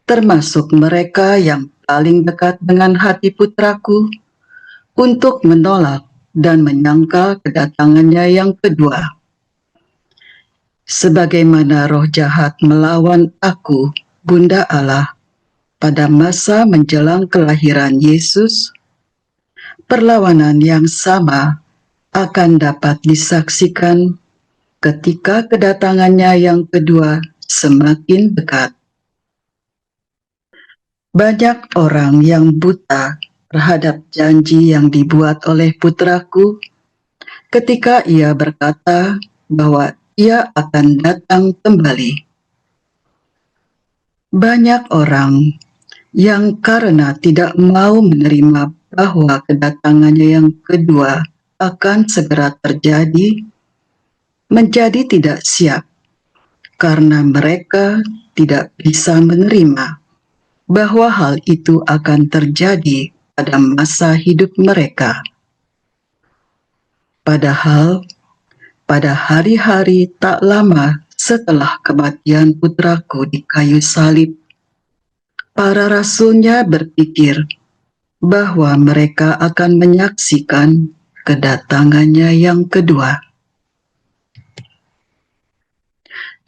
termasuk mereka yang paling dekat dengan hati putraku, untuk menolak dan menyangkal kedatangannya yang kedua. Sebagaimana roh jahat melawan aku, Bunda Allah, pada masa menjelang kelahiran Yesus, perlawanan yang sama akan dapat disaksikan ketika kedatangannya yang kedua semakin dekat. Banyak orang yang buta terhadap janji yang dibuat oleh putraku ketika ia berkata bahwa ia akan datang kembali. Banyak orang yang karena tidak mau menerima bahwa kedatangannya yang kedua akan segera terjadi, menjadi tidak siap karena mereka tidak bisa menerima bahwa hal itu akan terjadi pada masa hidup mereka. Padahal pada hari-hari tak lama setelah kematian putraku di kayu salib, para rasulnya berpikir bahwa mereka akan menyaksikan kedatangannya yang kedua.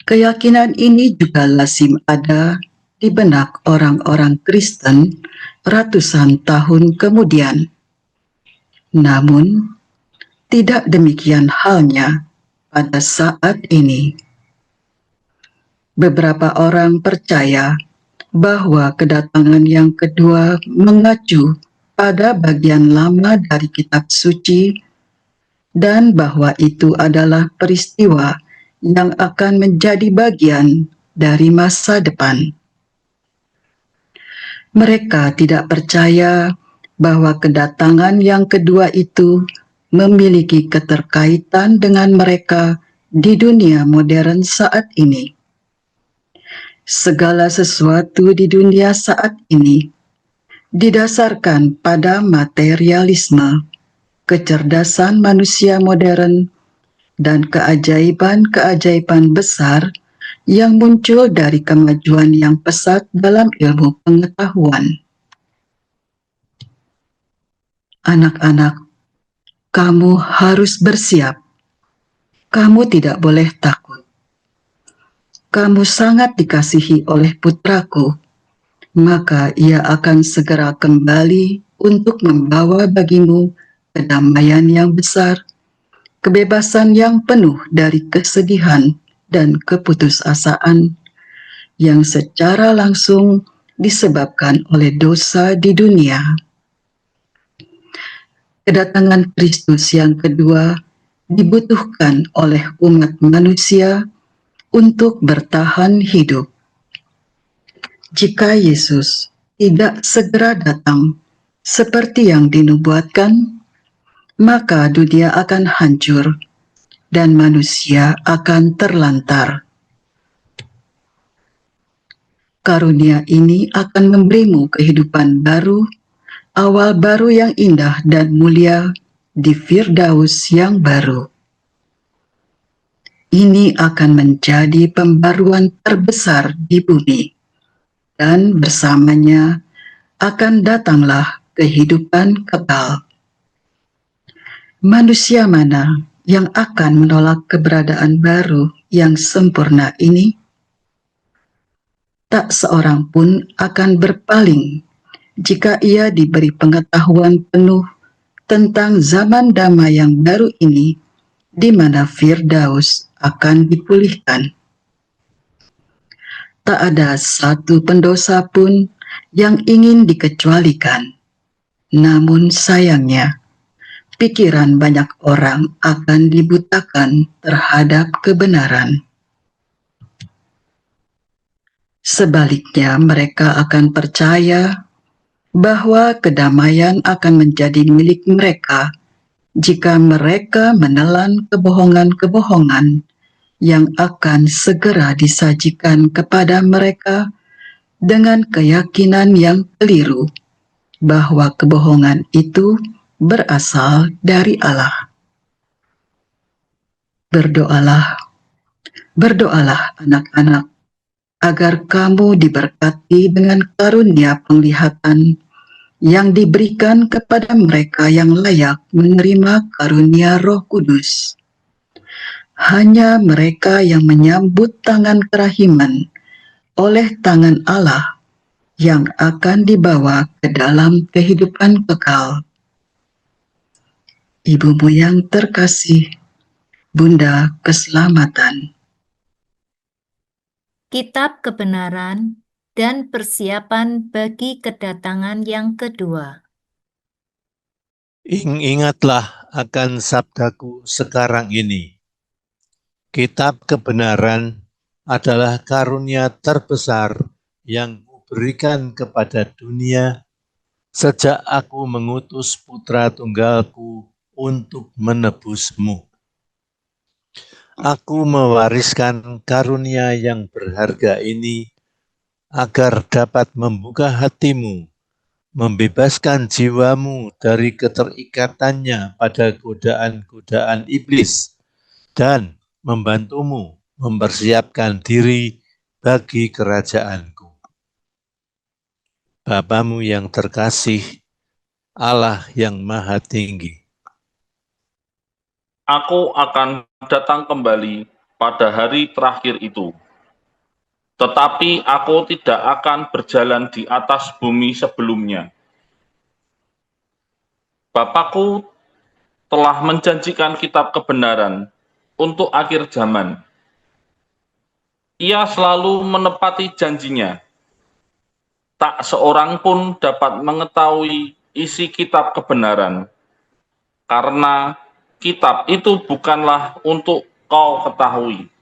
Keyakinan ini juga lazim ada di benak orang-orang Kristen ratusan tahun kemudian. Namun, tidak demikian halnya pada saat ini. Beberapa orang percaya bahwa kedatangan yang kedua mengacu pada bagian lama dari kitab suci dan bahwa itu adalah peristiwa yang akan menjadi bagian dari masa depan. Mereka tidak percaya bahwa kedatangan yang kedua itu memiliki keterkaitan dengan mereka di dunia modern saat ini. Segala sesuatu di dunia saat ini didasarkan pada materialisme, kecerdasan manusia modern, dan keajaiban-keajaiban besar yang muncul dari kemajuan yang pesat dalam ilmu pengetahuan. Anak-anak, kamu harus bersiap. Kamu tidak boleh takut. Kamu sangat dikasihi oleh putraku, maka ia akan segera kembali untuk membawa bagimu kedamaian yang besar, kebebasan yang penuh dari kesedihan dan keputusasaan yang secara langsung disebabkan oleh dosa di dunia. Kedatangan Kristus yang kedua dibutuhkan oleh umat manusia untuk bertahan hidup. Jika Yesus tidak segera datang seperti yang dinubuatkan, maka dunia akan hancur dan manusia akan terlantar. Karunia ini akan memberimu kehidupan baru, awal baru yang indah dan mulia di Firdaus yang baru. Ini akan menjadi pembaruan terbesar di bumi, dan bersamanya akan datanglah kehidupan kekal. Manusia mana yang akan menolak keberadaan baru yang sempurna ini? Tak seorang pun akan berpaling jika ia diberi pengetahuan penuh tentang zaman damai yang baru ini, di mana Firdaus akan dipulihkan. tak ada satu pendosa pun yang ingin dikecualikan. Namun sayangnya, pikiran banyak orang akan dibutakan terhadap kebenaran. Sebaliknya, mereka akan percaya bahwa kedamaian akan menjadi milik mereka jika mereka menelan kebohongan-kebohongan yang akan segera disajikan kepada mereka dengan keyakinan yang keliru bahwa kebohongan itu berasal dari Allah. Berdoalah anak-anak, agar kamu diberkati dengan karunia penglihatan yang diberikan kepada mereka yang layak menerima karunia Roh Kudus. Hanya mereka yang menyambut tangan kerahiman oleh tangan Allah yang akan dibawa ke dalam kehidupan kekal. Ibumu yang terkasih, Bunda Keselamatan. Kitab Kebenaran dan persiapan bagi kedatangan yang kedua. Ingatlah akan sabdaku sekarang ini. Kitab kebenaran adalah karunia terbesar yang kuberikan kepada dunia sejak aku mengutus putra tunggalku untuk menebusmu. Aku mewariskan karunia yang berharga ini agar dapat membuka hatimu, membebaskan jiwamu dari keterikatannya pada godaan-godaan iblis, dan membantumu mempersiapkan diri bagi kerajaanku. Bapamu yang terkasih, Allah yang Maha Tinggi. Aku akan datang kembali pada hari terakhir itu. Tetapi aku tidak akan berjalan di atas bumi sebelumnya. Bapakku telah menjanjikan kitab kebenaran untuk akhir zaman. Ia selalu menepati janjinya. Tak seorang pun dapat mengetahui isi kitab kebenaran, karena kitab itu bukanlah untuk kau ketahui.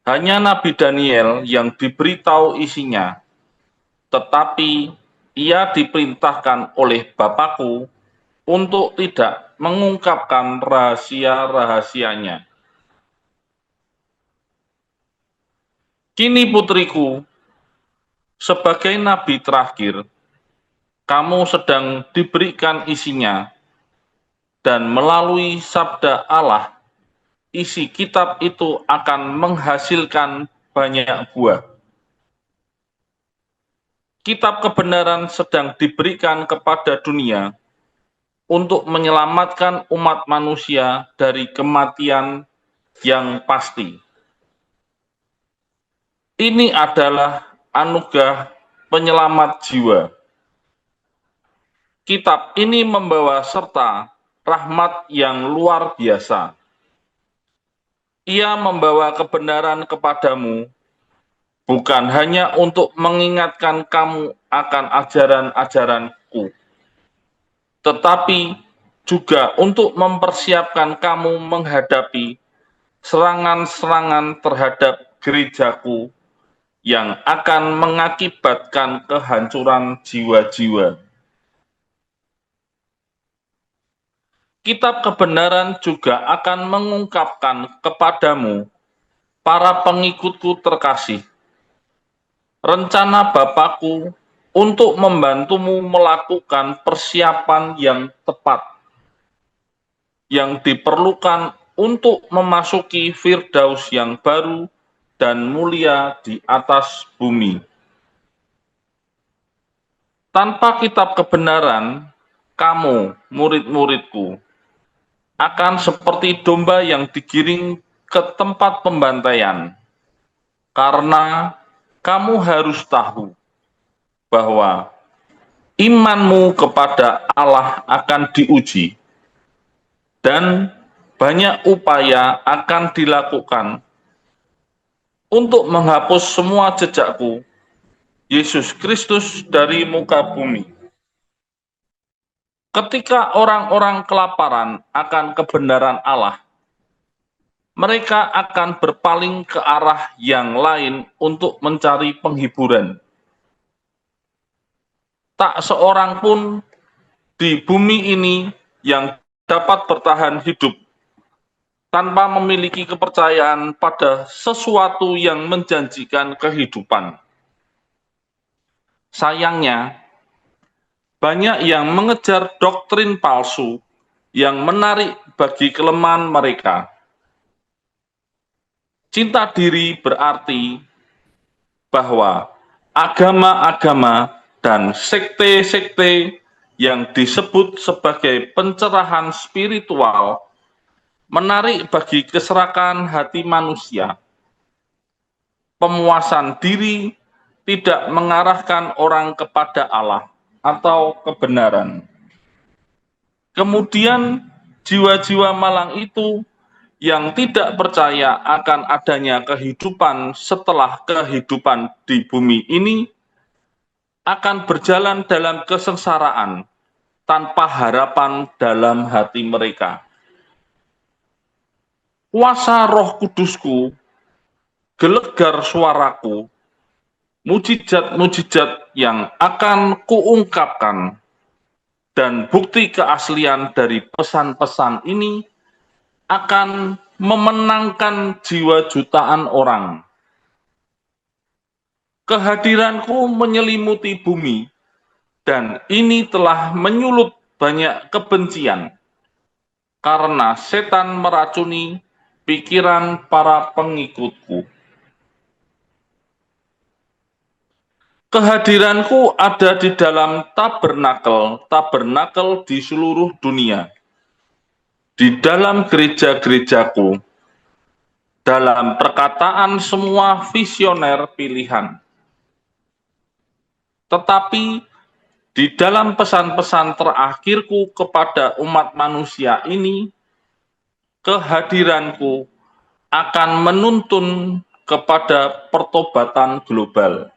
Hanya Nabi Daniel yang diberitahu isinya, tetapi ia diperintahkan oleh Bapakku untuk tidak mengungkapkan rahasia-rahasianya. Kini putriku, sebagai nabi terakhir, kamu sedang diberikan isinya, dan melalui sabda Allah, isi kitab itu akan menghasilkan banyak buah. Kitab kebenaran sedang diberikan kepada dunia untuk menyelamatkan umat manusia dari kematian yang pasti. Ini adalah anugerah penyelamat jiwa. Kitab ini membawa serta rahmat yang luar biasa. Ia membawa kebenaran kepadamu, bukan hanya untuk mengingatkan kamu akan ajaran-ajaranku, tetapi juga untuk mempersiapkan kamu menghadapi serangan-serangan terhadap gerejaku yang akan mengakibatkan kehancuran jiwa-jiwa. Kitab kebenaran juga akan mengungkapkan kepadamu, para pengikutku terkasih, rencana Bapakku untuk membantumu melakukan persiapan yang tepat, yang diperlukan untuk memasuki Firdaus yang baru dan mulia di atas bumi. Tanpa kitab kebenaran, kamu, murid-muridku, akan seperti domba yang digiring ke tempat pembantaian, karena kamu harus tahu bahwa imanmu kepada Allah akan diuji, dan banyak upaya akan dilakukan untuk menghapus semua jejakku, Yesus Kristus dari muka bumi. Ketika orang-orang kelaparan akan kebenaran Allah, mereka akan berpaling ke arah yang lain untuk mencari penghiburan. Tak seorang pun di bumi ini yang dapat bertahan hidup tanpa memiliki kepercayaan pada sesuatu yang menjanjikan kehidupan. Sayangnya, banyak yang mengejar doktrin palsu yang menarik bagi kelemahan mereka. Cinta diri berarti bahwa agama-agama dan sekte-sekte yang disebut sebagai pencerahan spiritual menarik bagi keserakan hati manusia. Pemuasan diri tidak mengarahkan orang kepada Allah atau kebenaran. Kemudian jiwa-jiwa malang itu yang tidak percaya akan adanya kehidupan setelah kehidupan di bumi ini akan berjalan dalam kesengsaraan tanpa harapan dalam hati mereka. Kuasa Roh Kudusku, gelegar suaraku, mujizat-mujizat yang akan kuungkapkan, dan bukti keaslian dari pesan-pesan ini akan memenangkan jiwa jutaan orang. Kehadiranku menyelimuti bumi, dan ini telah menyulut banyak kebencian, karena setan meracuni pikiran para pengikutku. Kehadiranku ada di dalam tabernakel di seluruh dunia, di dalam gereja-gerejaku, dalam perkataan semua visioner pilihan. Tetapi di dalam pesan-pesan terakhirku kepada umat manusia ini, kehadiranku akan menuntun kepada pertobatan global.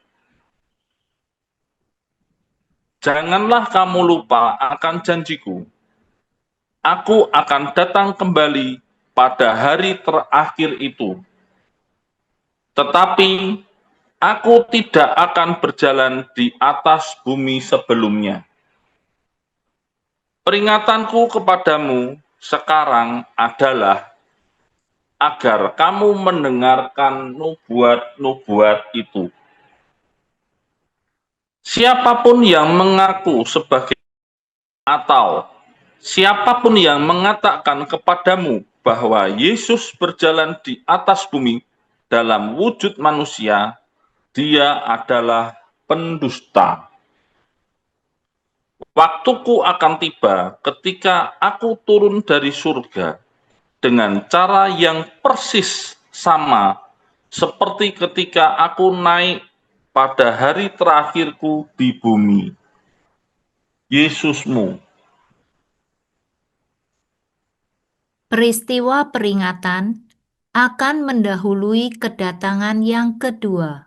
Janganlah kamu lupa akan janjiku. Aku akan datang kembali pada hari terakhir itu. Tetapi aku tidak akan berjalan di atas bumi sebelumnya. Peringatanku kepadamu sekarang adalah agar kamu mendengarkan nubuat-nubuat itu. Siapapun yang mengaku sebagai atau siapapun yang mengatakan kepadamu bahwa Yesus berjalan di atas bumi dalam wujud manusia, dia adalah pendusta. Waktuku akan tiba ketika aku turun dari surga dengan cara yang persis sama seperti ketika aku naik pada hari terakhirku di bumi. Yesusmu. Peristiwa peringatan akan mendahului kedatangan yang kedua.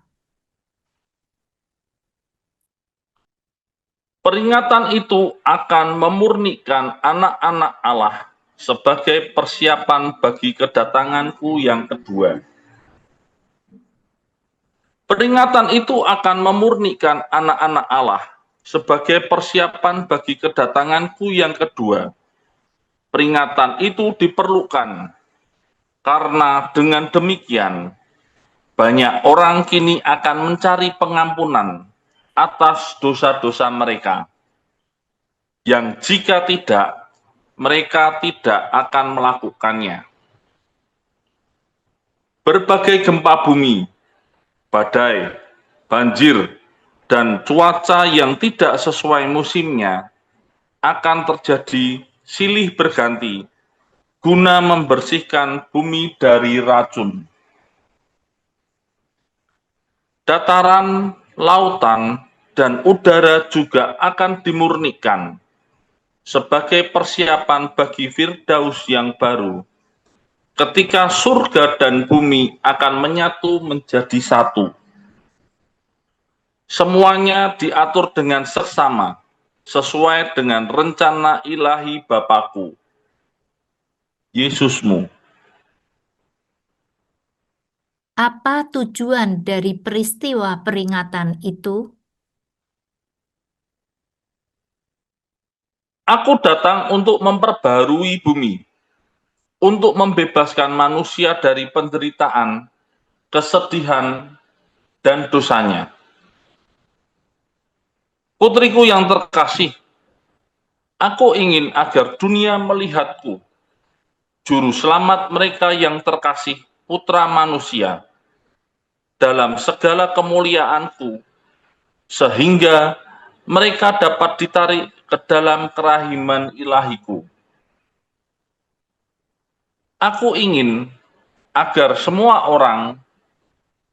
Peringatan itu akan memurnikan anak-anak Allah sebagai persiapan bagi kedatanganku yang kedua. Peringatan itu akan memurnikan anak-anak Allah sebagai persiapan bagi kedatanganku yang kedua. Peringatan itu diperlukan karena dengan demikian banyak orang kini akan mencari pengampunan atas dosa-dosa mereka, yang jika tidak, mereka tidak akan melakukannya. Berbagai gempa bumi, badai, banjir, dan cuaca yang tidak sesuai musimnya akan terjadi silih berganti guna membersihkan bumi dari racun. Dataran, lautan, dan udara juga akan dimurnikan sebagai persiapan bagi Firdaus yang baru ketika surga dan bumi akan menyatu menjadi satu. Semuanya diatur dengan seksama, sesuai dengan rencana ilahi Bapakku, Yesusmu. Apa tujuan dari peristiwa peringatan itu? Aku datang untuk memperbarui bumi, untuk membebaskan manusia dari penderitaan, kesedihan, dan dosanya. Putriku yang terkasih, aku ingin agar dunia melihatku, juru selamat mereka yang terkasih, putra manusia, dalam segala kemuliaanku, sehingga mereka dapat ditarik ke dalam kerahiman ilahiku. Aku ingin agar semua orang,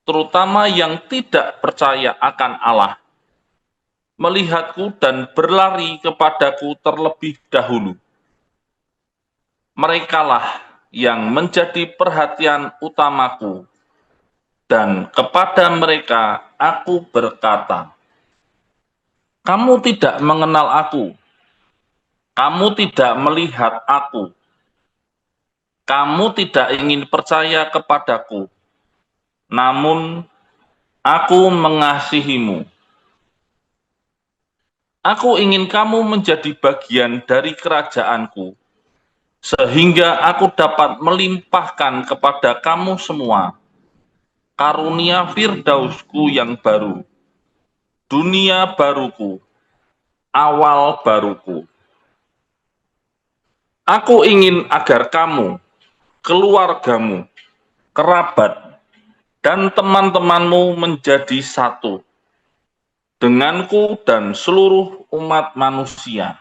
terutama yang tidak percaya akan Allah, melihatku dan berlari kepadaku terlebih dahulu. Merekalah yang menjadi perhatian utamaku, dan kepada mereka aku berkata, kamu tidak mengenal aku, kamu tidak melihat aku, kamu tidak ingin percaya kepadaku, namun aku mengasihimu. Aku ingin kamu menjadi bagian dari kerajaanku, sehingga aku dapat melimpahkan kepada kamu semua karunia firdausku yang baru, dunia baruku, awal baruku. Aku ingin agar kamu, keluargamu, kerabat, dan teman-temanmu menjadi satu denganku dan seluruh umat manusia.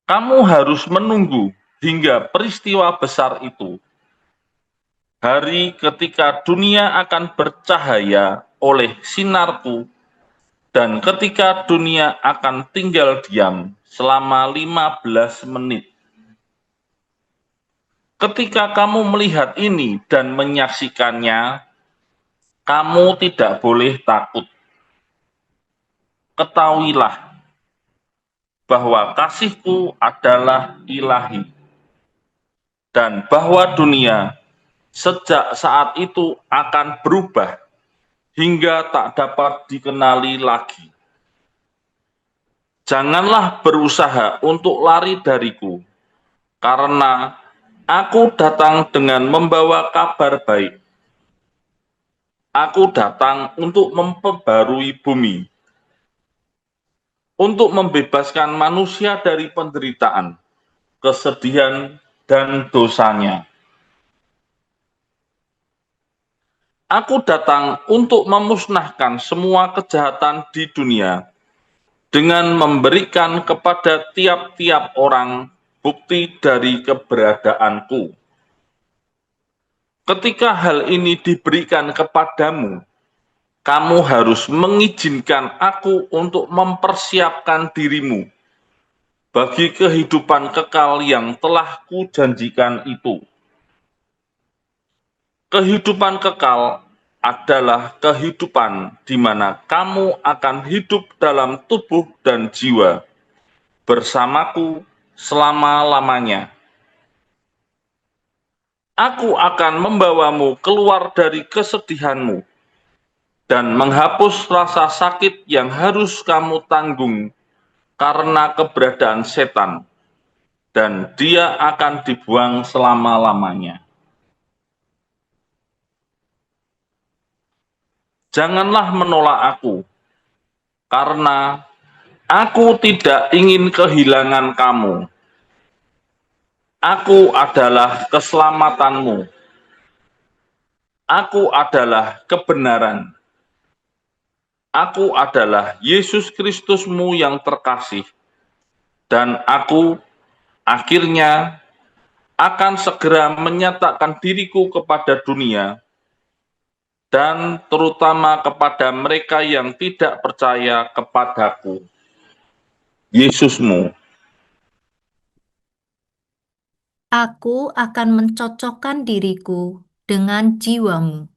Kamu harus menunggu hingga peristiwa besar itu, hari ketika dunia akan bercahaya oleh sinarku, dan ketika dunia akan tinggal diam selama 15 menit. Ketika kamu melihat ini dan menyaksikannya, kamu tidak boleh takut. Ketahuilah bahwa kasihku adalah ilahi, dan bahwa dunia sejak saat itu akan berubah hingga tak dapat dikenali lagi. Janganlah berusaha untuk lari dariku, karena aku datang dengan membawa kabar baik. Aku datang untuk memperbarui bumi, untuk membebaskan manusia dari penderitaan, kesedihan, dan dosanya. Aku datang untuk memusnahkan semua kejahatan di dunia dengan memberikan kepada tiap-tiap orang bukti dari keberadaanku. Ketika hal ini diberikan kepadamu, kamu harus mengizinkan aku untuk mempersiapkan dirimu bagi kehidupan kekal yang telah kujanjikan itu. Kehidupan kekal adalah kehidupan di mana kamu akan hidup dalam tubuh dan jiwa bersamaku selama-lamanya. Aku akan membawamu keluar dari kesedihanmu dan menghapus rasa sakit yang harus kamu tanggung karena keberadaan setan, dan dia akan dibuang selama-lamanya. Janganlah menolak aku, karena aku tidak ingin kehilangan kamu. Aku adalah keselamatanmu. Aku adalah kebenaran. Aku adalah Yesus Kristusmu yang terkasih, dan aku akhirnya akan segera menyatakan diriku kepada dunia, dan terutama kepada mereka yang tidak percaya kepadaku, Yesusmu. Aku akan mencocokkan diriku dengan jiwamu.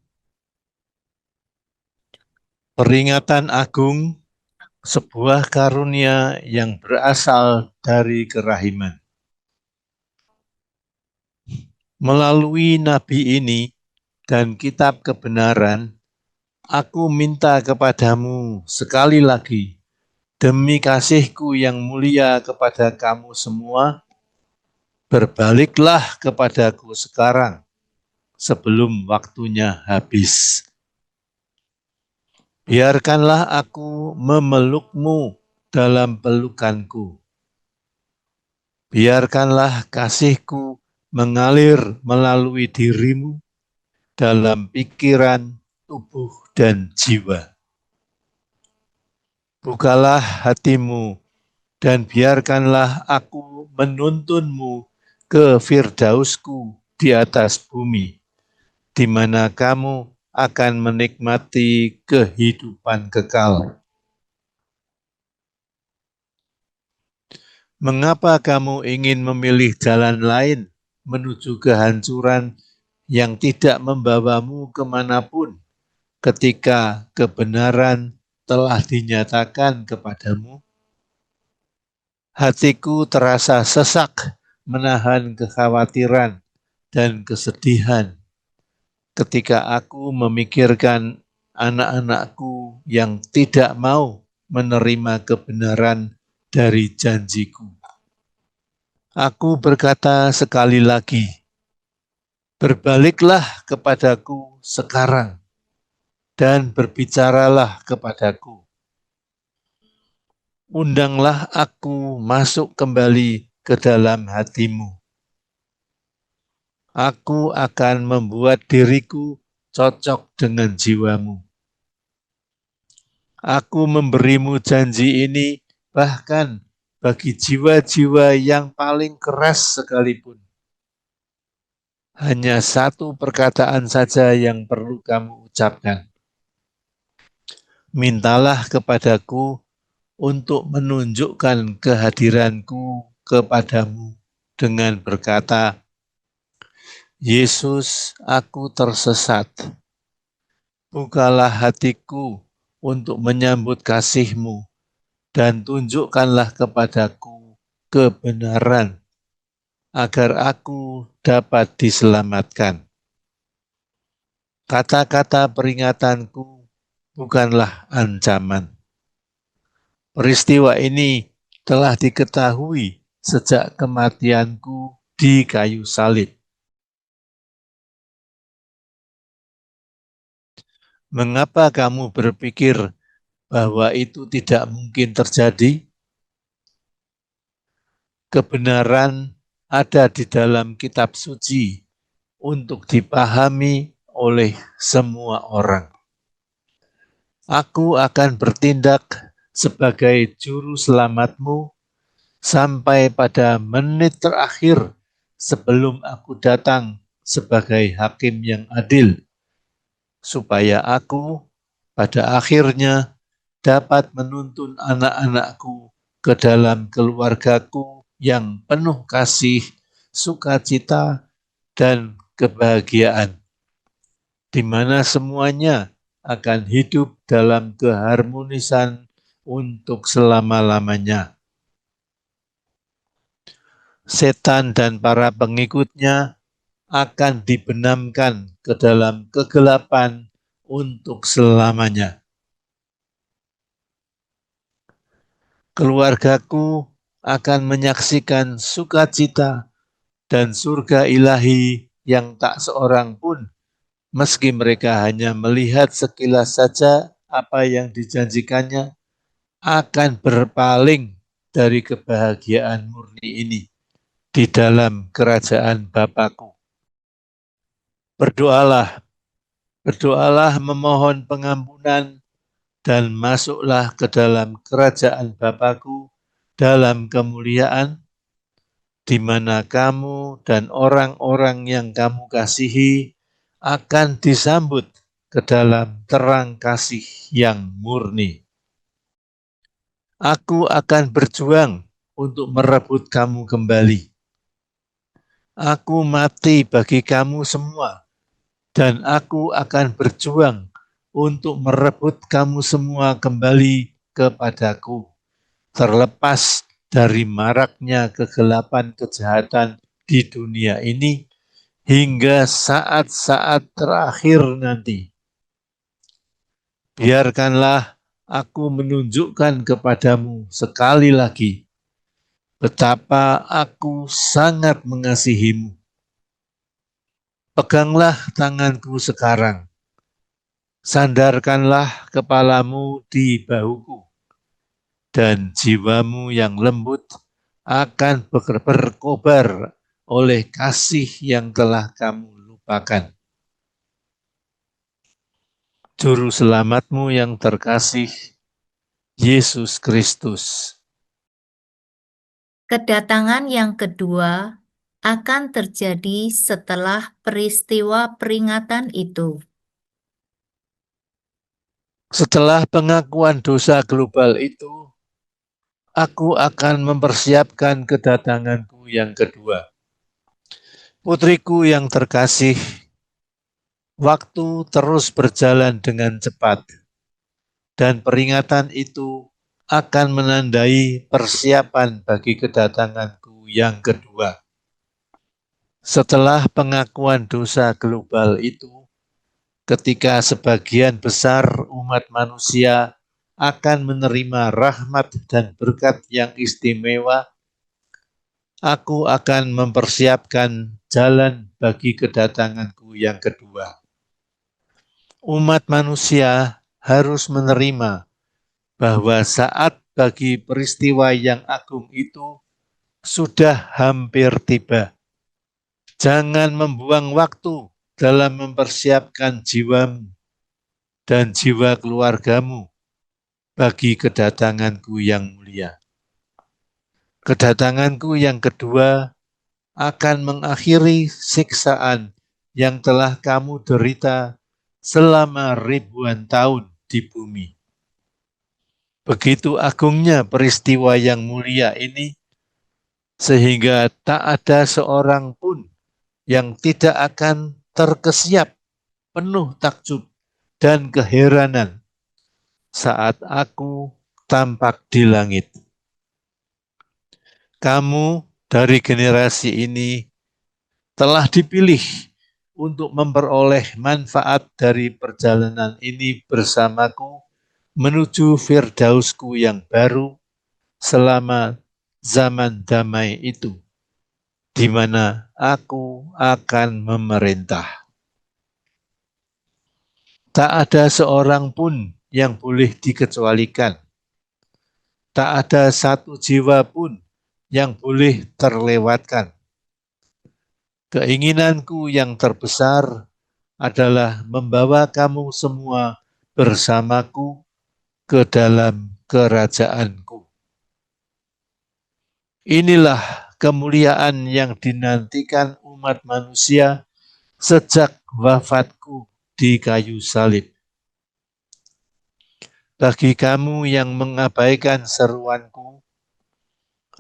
Peringatan agung, sebuah karunia yang berasal dari kerahiman. Melalui nabi ini dan kitab kebenaran, aku minta kepadamu sekali lagi, demi kasihku yang mulia kepada kamu semua, berbaliklah kepadaku sekarang, sebelum waktunya habis. Biarkanlah aku memelukmu dalam pelukanku. Biarkanlah kasihku mengalir melalui dirimu dalam pikiran, tubuh, dan jiwa. Bukalah hatimu dan biarkanlah aku menuntunmu ke firdausku di atas bumi, di mana kamu akan menikmati kehidupan kekal. Mengapa kamu ingin memilih jalan lain menuju kehancuran yang tidak membawamu kemanapun ketika kebenaran telah dinyatakan kepadamu? Hatiku terasa sesak menahan kekhawatiran dan kesedihan ketika aku memikirkan anak-anakku yang tidak mau menerima kebenaran dari janjiku. Aku berkata sekali lagi, berbaliklah kepadaku sekarang dan berbicaralah kepadaku. Undanglah aku masuk kembali ke dalam hatimu. Aku akan membuat diriku cocok dengan jiwamu. Aku memberimu janji ini bahkan bagi jiwa-jiwa yang paling keras sekalipun. Hanya satu perkataan saja yang perlu kamu ucapkan. Mintalah kepadaku untuk menunjukkan kehadiranku kepadamu dengan berkata, Yesus, aku tersesat. Bukalah hatiku untuk menyambut kasih-Mu dan tunjukkanlah kepadaku kebenaran agar aku dapat diselamatkan. Kata-kata peringatanku bukanlah ancaman. Peristiwa ini telah diketahui sejak kematianku di kayu salib. Mengapa kamu berpikir bahwa itu tidak mungkin terjadi? Kebenaran ada di dalam kitab suci untuk dipahami oleh semua orang. Aku akan bertindak sebagai juru selamatmu sampai pada menit terakhir sebelum aku datang sebagai hakim yang adil, supaya aku pada akhirnya dapat menuntun anak-anakku ke dalam keluargaku yang penuh kasih, sukacita, dan kebahagiaan, di mana semuanya akan hidup dalam keharmonisan untuk selama-lamanya. Setan dan para pengikutnya akan dibenamkan ke dalam kegelapan untuk selamanya. Keluargaku akan menyaksikan sukacita dan surga ilahi yang tak seorang pun, meski mereka hanya melihat sekilas saja apa yang dijanjikannya, akan berpaling dari kebahagiaan murni ini di dalam kerajaan Bapakku. Berdoalah, berdoalah memohon pengampunan dan masuklah ke dalam kerajaan Bapakku dalam kemuliaan, di mana kamu dan orang-orang yang kamu kasihi akan disambut ke dalam terang kasih yang murni. Aku akan berjuang untuk merebut kamu kembali. Aku mati bagi kamu semua, dan aku akan berjuang untuk merebut kamu semua kembali kepadaku, terlepas dari maraknya kegelapan kejahatan di dunia ini hingga saat-saat terakhir nanti. Biarkanlah aku menunjukkan kepadamu sekali lagi betapa aku sangat mengasihimu. Peganglah tanganku sekarang, sandarkanlah kepalamu di bahuku, dan jiwamu yang lembut akan berkobar oleh kasih yang telah kamu lupakan. Juru selamatmu yang terkasih, Yesus Kristus. Kedatangan yang kedua akan terjadi setelah peristiwa peringatan itu. Setelah pengakuan dosa global itu, aku akan mempersiapkan kedatanganku yang kedua. Putriku yang terkasih, waktu terus berjalan dengan cepat, dan peringatan itu akan menandai persiapan bagi kedatanganku yang kedua. Setelah pengakuan dosa global itu, ketika sebagian besar umat manusia akan menerima rahmat dan berkat yang istimewa, aku akan mempersiapkan jalan bagi kedatanganku yang kedua. Umat manusia harus menerima bahwa saat bagi peristiwa yang agung itu sudah hampir tiba. Jangan membuang waktu dalam mempersiapkan jiwamu dan jiwa keluargamu bagi kedatanganku yang mulia. Kedatanganku yang kedua akan mengakhiri siksaan yang telah kamu derita selama ribuan tahun di bumi. Begitu agungnya peristiwa yang mulia ini, sehingga tak ada seorang pun yang tidak akan terkesiap penuh takjub dan keheranan saat aku tampak di langit. Kamu dari generasi ini telah dipilih untuk memperoleh manfaat dari perjalanan ini bersamaku menuju Firdausku yang baru selama zaman damai itu, di mana aku akan memerintah. Tak ada seorang pun yang boleh dikecualikan. Tak ada satu jiwa pun yang boleh terlewatkan. Keinginanku yang terbesar adalah membawa kamu semua bersamaku ke dalam kerajaanku. Inilah kemuliaan yang dinantikan umat manusia sejak wafatku di kayu salib. Bagi kamu yang mengabaikan seruanku,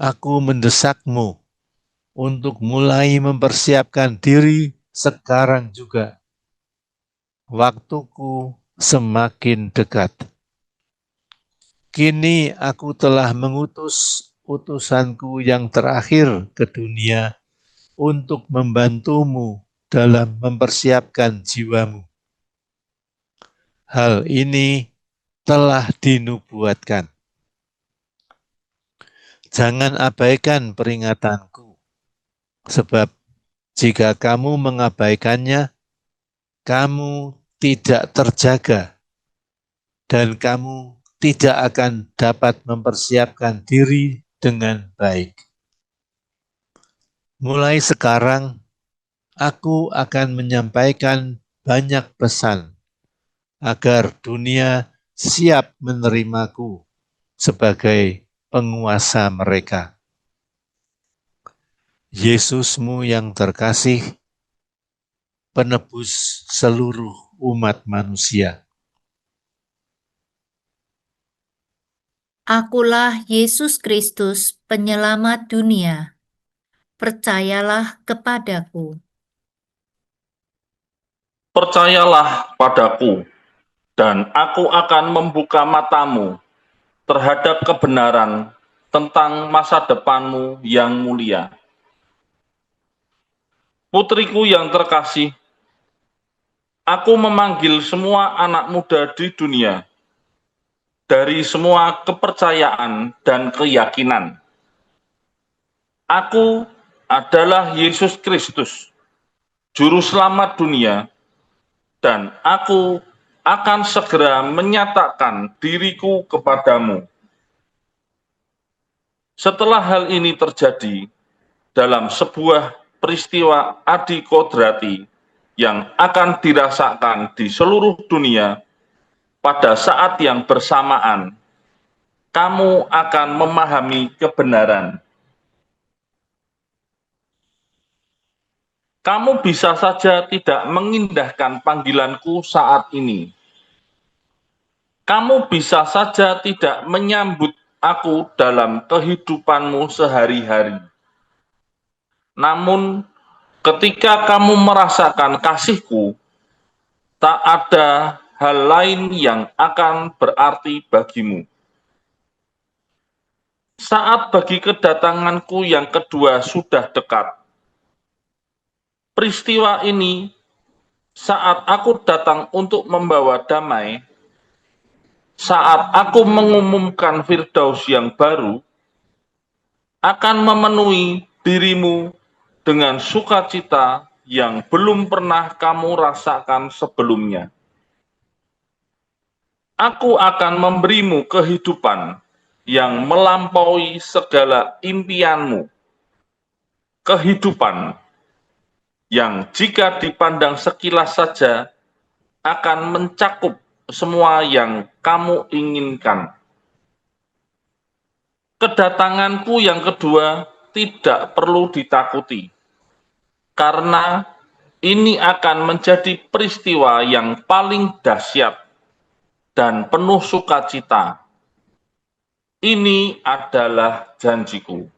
aku mendesakmu untuk mulai mempersiapkan diri sekarang juga. Waktuku semakin dekat. Kini aku telah mengutus utusanku yang terakhir ke dunia untuk membantumu dalam mempersiapkan jiwamu. Hal ini telah dinubuatkan. Jangan abaikan peringatanku, sebab jika kamu mengabaikannya, kamu tidak terjaga dan kamu tidak akan dapat mempersiapkan diri dengan baik. Mulai sekarang, aku akan menyampaikan banyak pesan agar dunia siap menerimaku sebagai penguasa mereka. Yesusmu yang terkasih, penebus seluruh umat manusia. Akulah Yesus Kristus, penyelamat dunia. Percayalah kepadaku. Percayalah padaku, dan aku akan membuka matamu terhadap kebenaran tentang masa depanmu yang mulia. Putriku yang terkasih, aku memanggil semua anak muda di dunia dari semua kepercayaan dan keyakinan. Aku adalah Yesus Kristus, Juru Selamat dunia, dan aku akan segera menyatakan diriku kepadamu. Setelah hal ini terjadi dalam sebuah peristiwa adi kodrati yang akan dirasakan di seluruh dunia pada saat yang bersamaan, kamu akan memahami kebenaran. Kamu bisa saja tidak mengindahkan panggilanku saat ini. Kamu bisa saja tidak menyambut aku dalam kehidupanmu sehari-hari. Namun, ketika kamu merasakan kasihku, tak ada hal lain yang akan berarti bagimu. Saat bagi kedatanganku yang kedua sudah dekat, peristiwa ini saat aku datang untuk membawa damai, saat aku mengumumkan Firdaus yang baru, akan memenuhi dirimu dengan sukacita yang belum pernah kamu rasakan sebelumnya. Aku akan memberimu kehidupan yang melampaui segala impianmu. Kehidupan yang jika dipandang sekilas saja akan mencakup semua yang kamu inginkan. Kedatanganku yang kedua tidak perlu ditakuti, karena ini akan menjadi peristiwa yang paling dahsyat dan penuh sukacita. Ini adalah janjiku.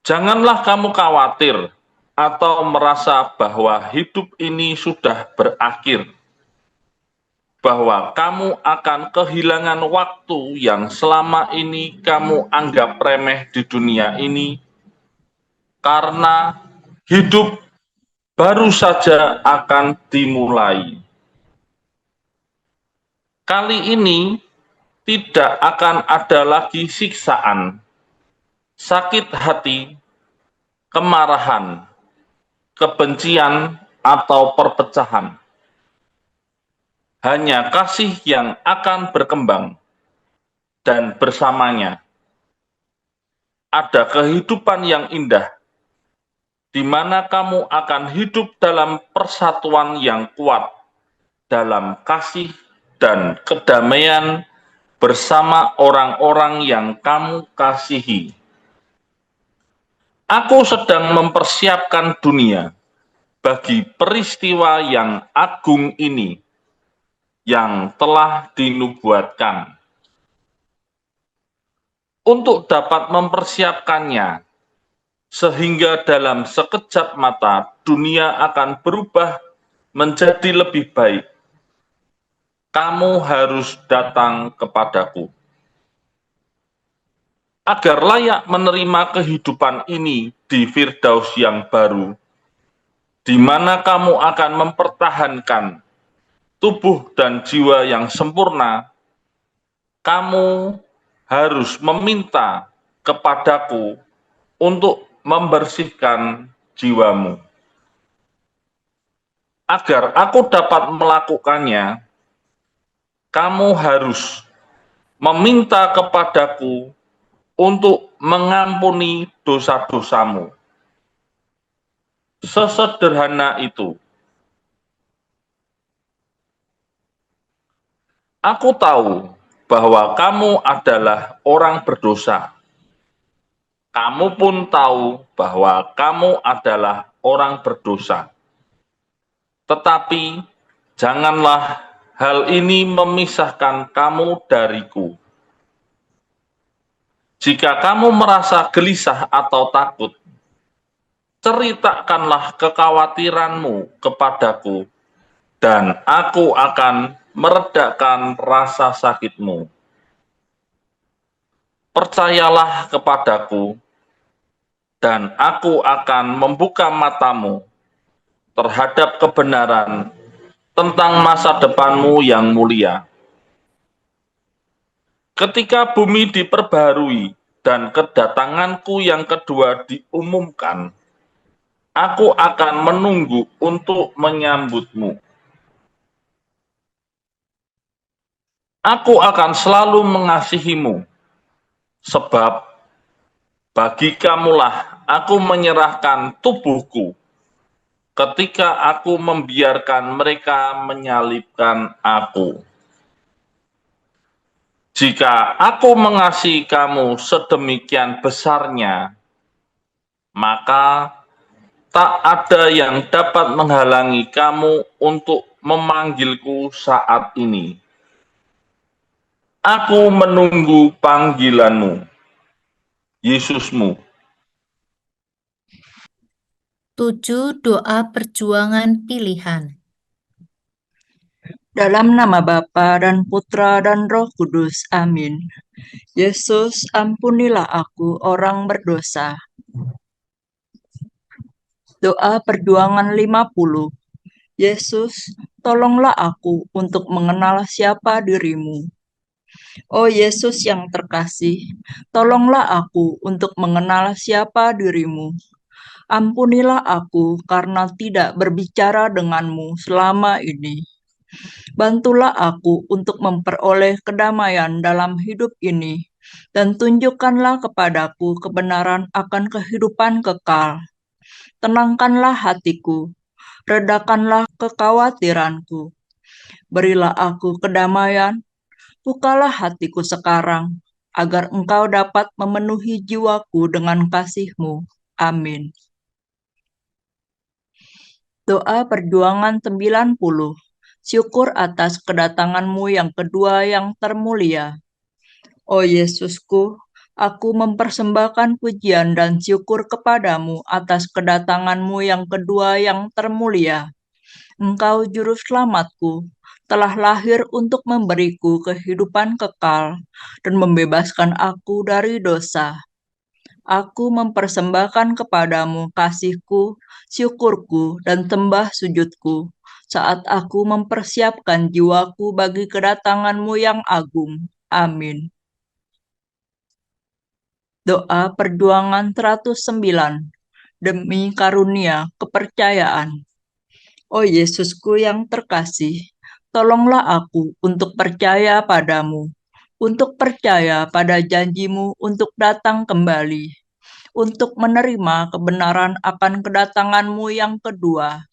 Janganlah kamu khawatir atau merasa bahwa hidup ini sudah berakhir, bahwa kamu akan kehilangan waktu yang selama ini kamu anggap remeh di dunia ini, karena hidup baru saja akan dimulai. Kali ini tidak akan ada lagi siksaan, sakit hati, kemarahan, kebencian, atau perpecahan. Hanya kasih yang akan berkembang, dan bersamanya ada kehidupan yang indah, di mana kamu akan hidup dalam persatuan yang kuat, dalam kasih dan kedamaian bersama orang-orang yang kamu kasihi. Aku sedang mempersiapkan dunia bagi peristiwa yang agung ini yang telah dinubuatkan. Untuk dapat mempersiapkannya, sehingga dalam sekejap mata dunia akan berubah menjadi lebih baik, kamu harus datang kepadaku. Agar layak menerima kehidupan ini di Firdaus yang baru, di mana kamu akan mempertahankan tubuh dan jiwa yang sempurna, kamu harus meminta kepadaku untuk membersihkan jiwamu. Agar aku dapat melakukannya, kamu harus meminta kepadaku untuk mengampuni dosa-dosamu. Sesederhana itu. Aku tahu bahwa kamu adalah orang berdosa. Kamu pun tahu bahwa kamu adalah orang berdosa. Tetapi janganlah hal ini memisahkan kamu dariku. Jika kamu merasa gelisah atau takut, ceritakanlah kekhawatiranmu kepadaku, dan aku akan meredakan rasa sakitmu. Percayalah kepadaku, dan aku akan membuka matamu terhadap kebenaran tentang masa depanmu yang mulia. Ketika bumi diperbarui dan kedatanganku yang kedua diumumkan, aku akan menunggu untuk menyambutmu. Aku akan selalu mengasihimu, sebab bagi kamulah aku menyerahkan tubuhku ketika aku membiarkan mereka menyalibkan aku. Jika aku mengasihi kamu sedemikian besarnya, maka tak ada yang dapat menghalangi kamu untuk memanggilku saat ini. Aku menunggu panggilanmu, Yesusmu. 7. Doa perjuangan pilihan. Dalam nama Bapa dan Putra dan Roh Kudus. Amin. Yesus, ampunilah aku orang berdosa. Doa perjuangan 50. Yesus, tolonglah aku untuk mengenal siapa dirimu. Oh Yesus yang terkasih, tolonglah aku untuk mengenal siapa dirimu. Ampunilah aku karena tidak berbicara denganmu selama ini. Bantulah aku untuk memperoleh kedamaian dalam hidup ini, dan tunjukkanlah kepadaku kebenaran akan kehidupan kekal. Tenangkanlah hatiku, redakanlah kekhawatiranku. Berilah aku kedamaian, bukalah hatiku sekarang, agar Engkau dapat memenuhi jiwaku dengan kasih-Mu. Amin. Doa perjuangan 90. Syukur atas kedatangan-Mu yang kedua yang termulia. Oh Yesusku, aku mempersembahkan pujian dan syukur kepadamu atas kedatangan-Mu yang kedua yang termulia. Engkau juru selamatku, telah lahir untuk memberiku kehidupan kekal dan membebaskan aku dari dosa. Aku mempersembahkan kepadamu kasihku, syukurku, dan tembah sujudku, saat aku mempersiapkan jiwaku bagi kedatangan-Mu yang agung. Amin. Doa perjuangan 109. Demi karunia kepercayaan. Oh Yesusku yang terkasih, tolonglah aku untuk percaya padamu, untuk percaya pada janji-Mu untuk datang kembali, untuk menerima kebenaran akan kedatangan-Mu yang kedua,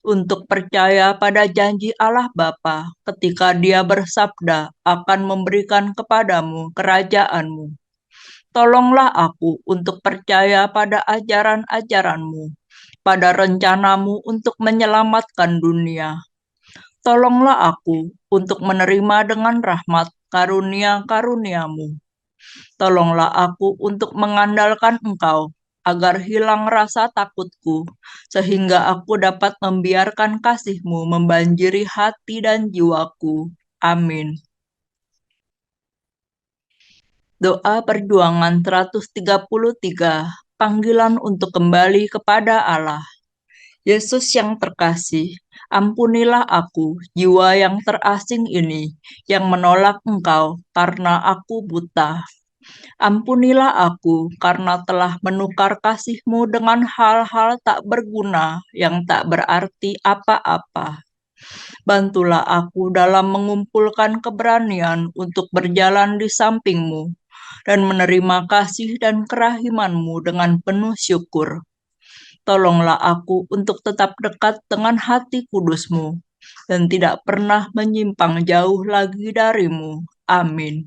untuk percaya pada janji Allah Bapa ketika Dia bersabda akan memberikan kepadamu kerajaan-Mu. Tolonglah aku untuk percaya pada ajaran-ajaran-Mu, pada rencana-Mu untuk menyelamatkan dunia. Tolonglah aku untuk menerima dengan rahmat karunia-karunia-Mu. Tolonglah aku untuk mengandalkan Engkau, agar hilang rasa takutku, sehingga aku dapat membiarkan kasih-Mu membanjiri hati dan jiwaku. Amin. Doa perjuangan 133. Panggilan untuk kembali kepada Allah. Yesus yang terkasih, ampunilah aku, jiwa yang terasing ini, yang menolak Engkau karena aku buta. Ampunilah aku karena telah menukar kasih-Mu dengan hal-hal tak berguna yang tak berarti apa-apa. Bantulah aku dalam mengumpulkan keberanian untuk berjalan di samping-Mu dan menerima kasih dan kerahiman-Mu dengan penuh syukur. Tolonglah aku untuk tetap dekat dengan hati kudus-Mu dan tidak pernah menyimpang jauh lagi dari-Mu. Amin.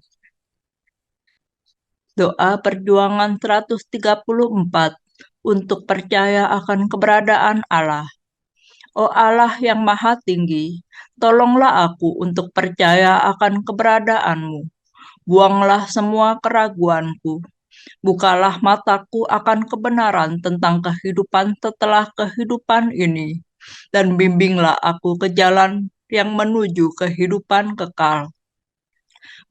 Doa perjuangan 134 untuk percaya akan keberadaan Allah. Oh Allah yang maha tinggi, tolonglah aku untuk percaya akan keberadaan-Mu. Buanglah semua keraguanku, Bukalah mataku akan kebenaran tentang kehidupan setelah kehidupan ini, dan bimbinglah aku ke jalan yang menuju kehidupan kekal.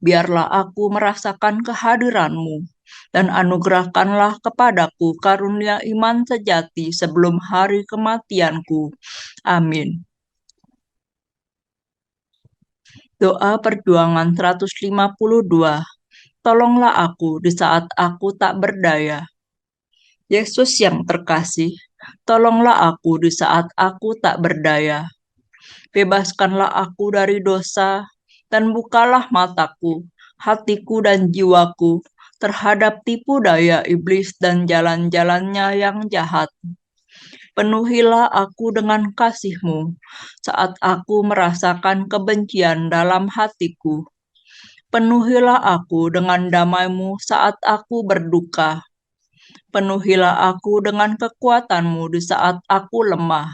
Biarlah aku merasakan kehadiran-Mu, dan anugerahkanlah kepadaku karunia iman sejati sebelum hari kematianku. Amin. Doa perjuangan 152. Tolonglah aku di saat aku tak berdaya. Yesus yang terkasih, tolonglah aku di saat aku tak berdaya. Bebaskanlah aku dari dosa, dan bukalah mataku, hatiku dan jiwaku terhadap tipu daya iblis dan jalan-jalannya yang jahat. Penuhilah aku dengan kasih-Mu saat aku merasakan kebencian dalam hatiku. Penuhilah aku dengan damai-Mu saat aku berduka. Penuhilah aku dengan kekuatan-Mu di saat aku lemah.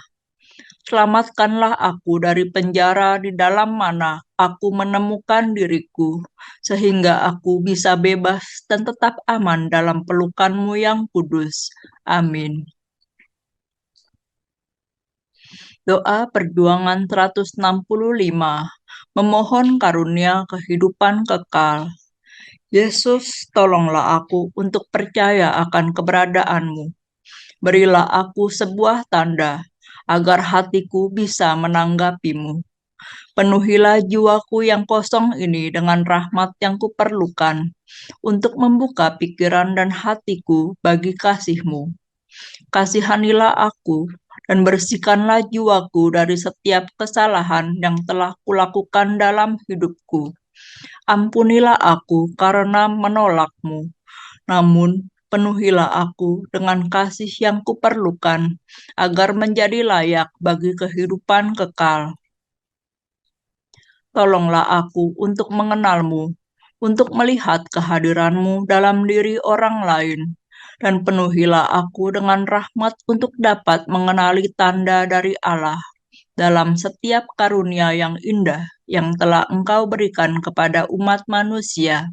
Selamatkanlah aku dari penjara di dalam mana aku menemukan diriku, sehingga aku bisa bebas dan tetap aman dalam pelukan-Mu yang kudus. Amin. Doa perjuangan 165, memohon karunia kehidupan kekal. Yesus, tolonglah aku untuk percaya akan keberadaan-Mu. Berilah aku sebuah tanda, agar hatiku bisa menanggapi-Mu. Penuhilah jiwaku yang kosong ini dengan rahmat yang kuperlukan, untuk membuka pikiran dan hatiku bagi kasih-Mu. Kasihanilah aku, dan bersihkanlah jiwaku dari setiap kesalahan yang telah kulakukan dalam hidupku. Ampunilah aku karena menolak-Mu, namun penuhilah aku dengan kasih yang kuperlukan, agar menjadi layak bagi kehidupan kekal. Tolonglah aku untuk mengenal-Mu, untuk melihat kehadiran-Mu dalam diri orang lain, dan penuhilah aku dengan rahmat untuk dapat mengenali tanda dari Allah dalam setiap karunia yang indah yang telah Engkau berikan kepada umat manusia.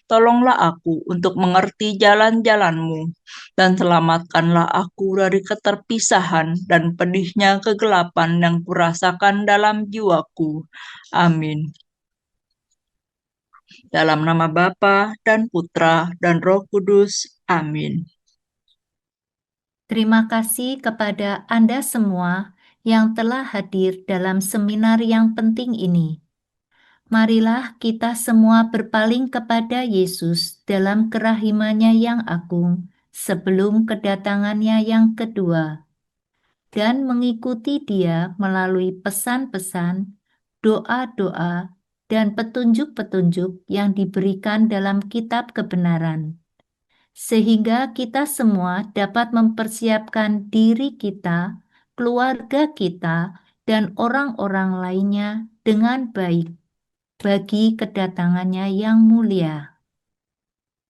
Tolonglah aku untuk mengerti jalan-jalan-Mu, dan selamatkanlah aku dari keterpisahan dan pedihnya kegelapan yang kurasakan dalam jiwaku. Amin. Dalam nama Bapa dan Putra dan Roh Kudus. Amin. Terima kasih kepada Anda semua yang telah hadir dalam seminar yang penting ini. Marilah kita semua berpaling kepada Yesus dalam kerahimannya yang agung sebelum kedatangannya yang kedua, dan mengikuti Dia melalui pesan-pesan, doa-doa, dan petunjuk-petunjuk yang diberikan dalam kitab kebenaran, sehingga kita semua dapat mempersiapkan diri kita, keluarga kita, dan orang-orang lainnya dengan baik bagi kedatangannya yang mulia.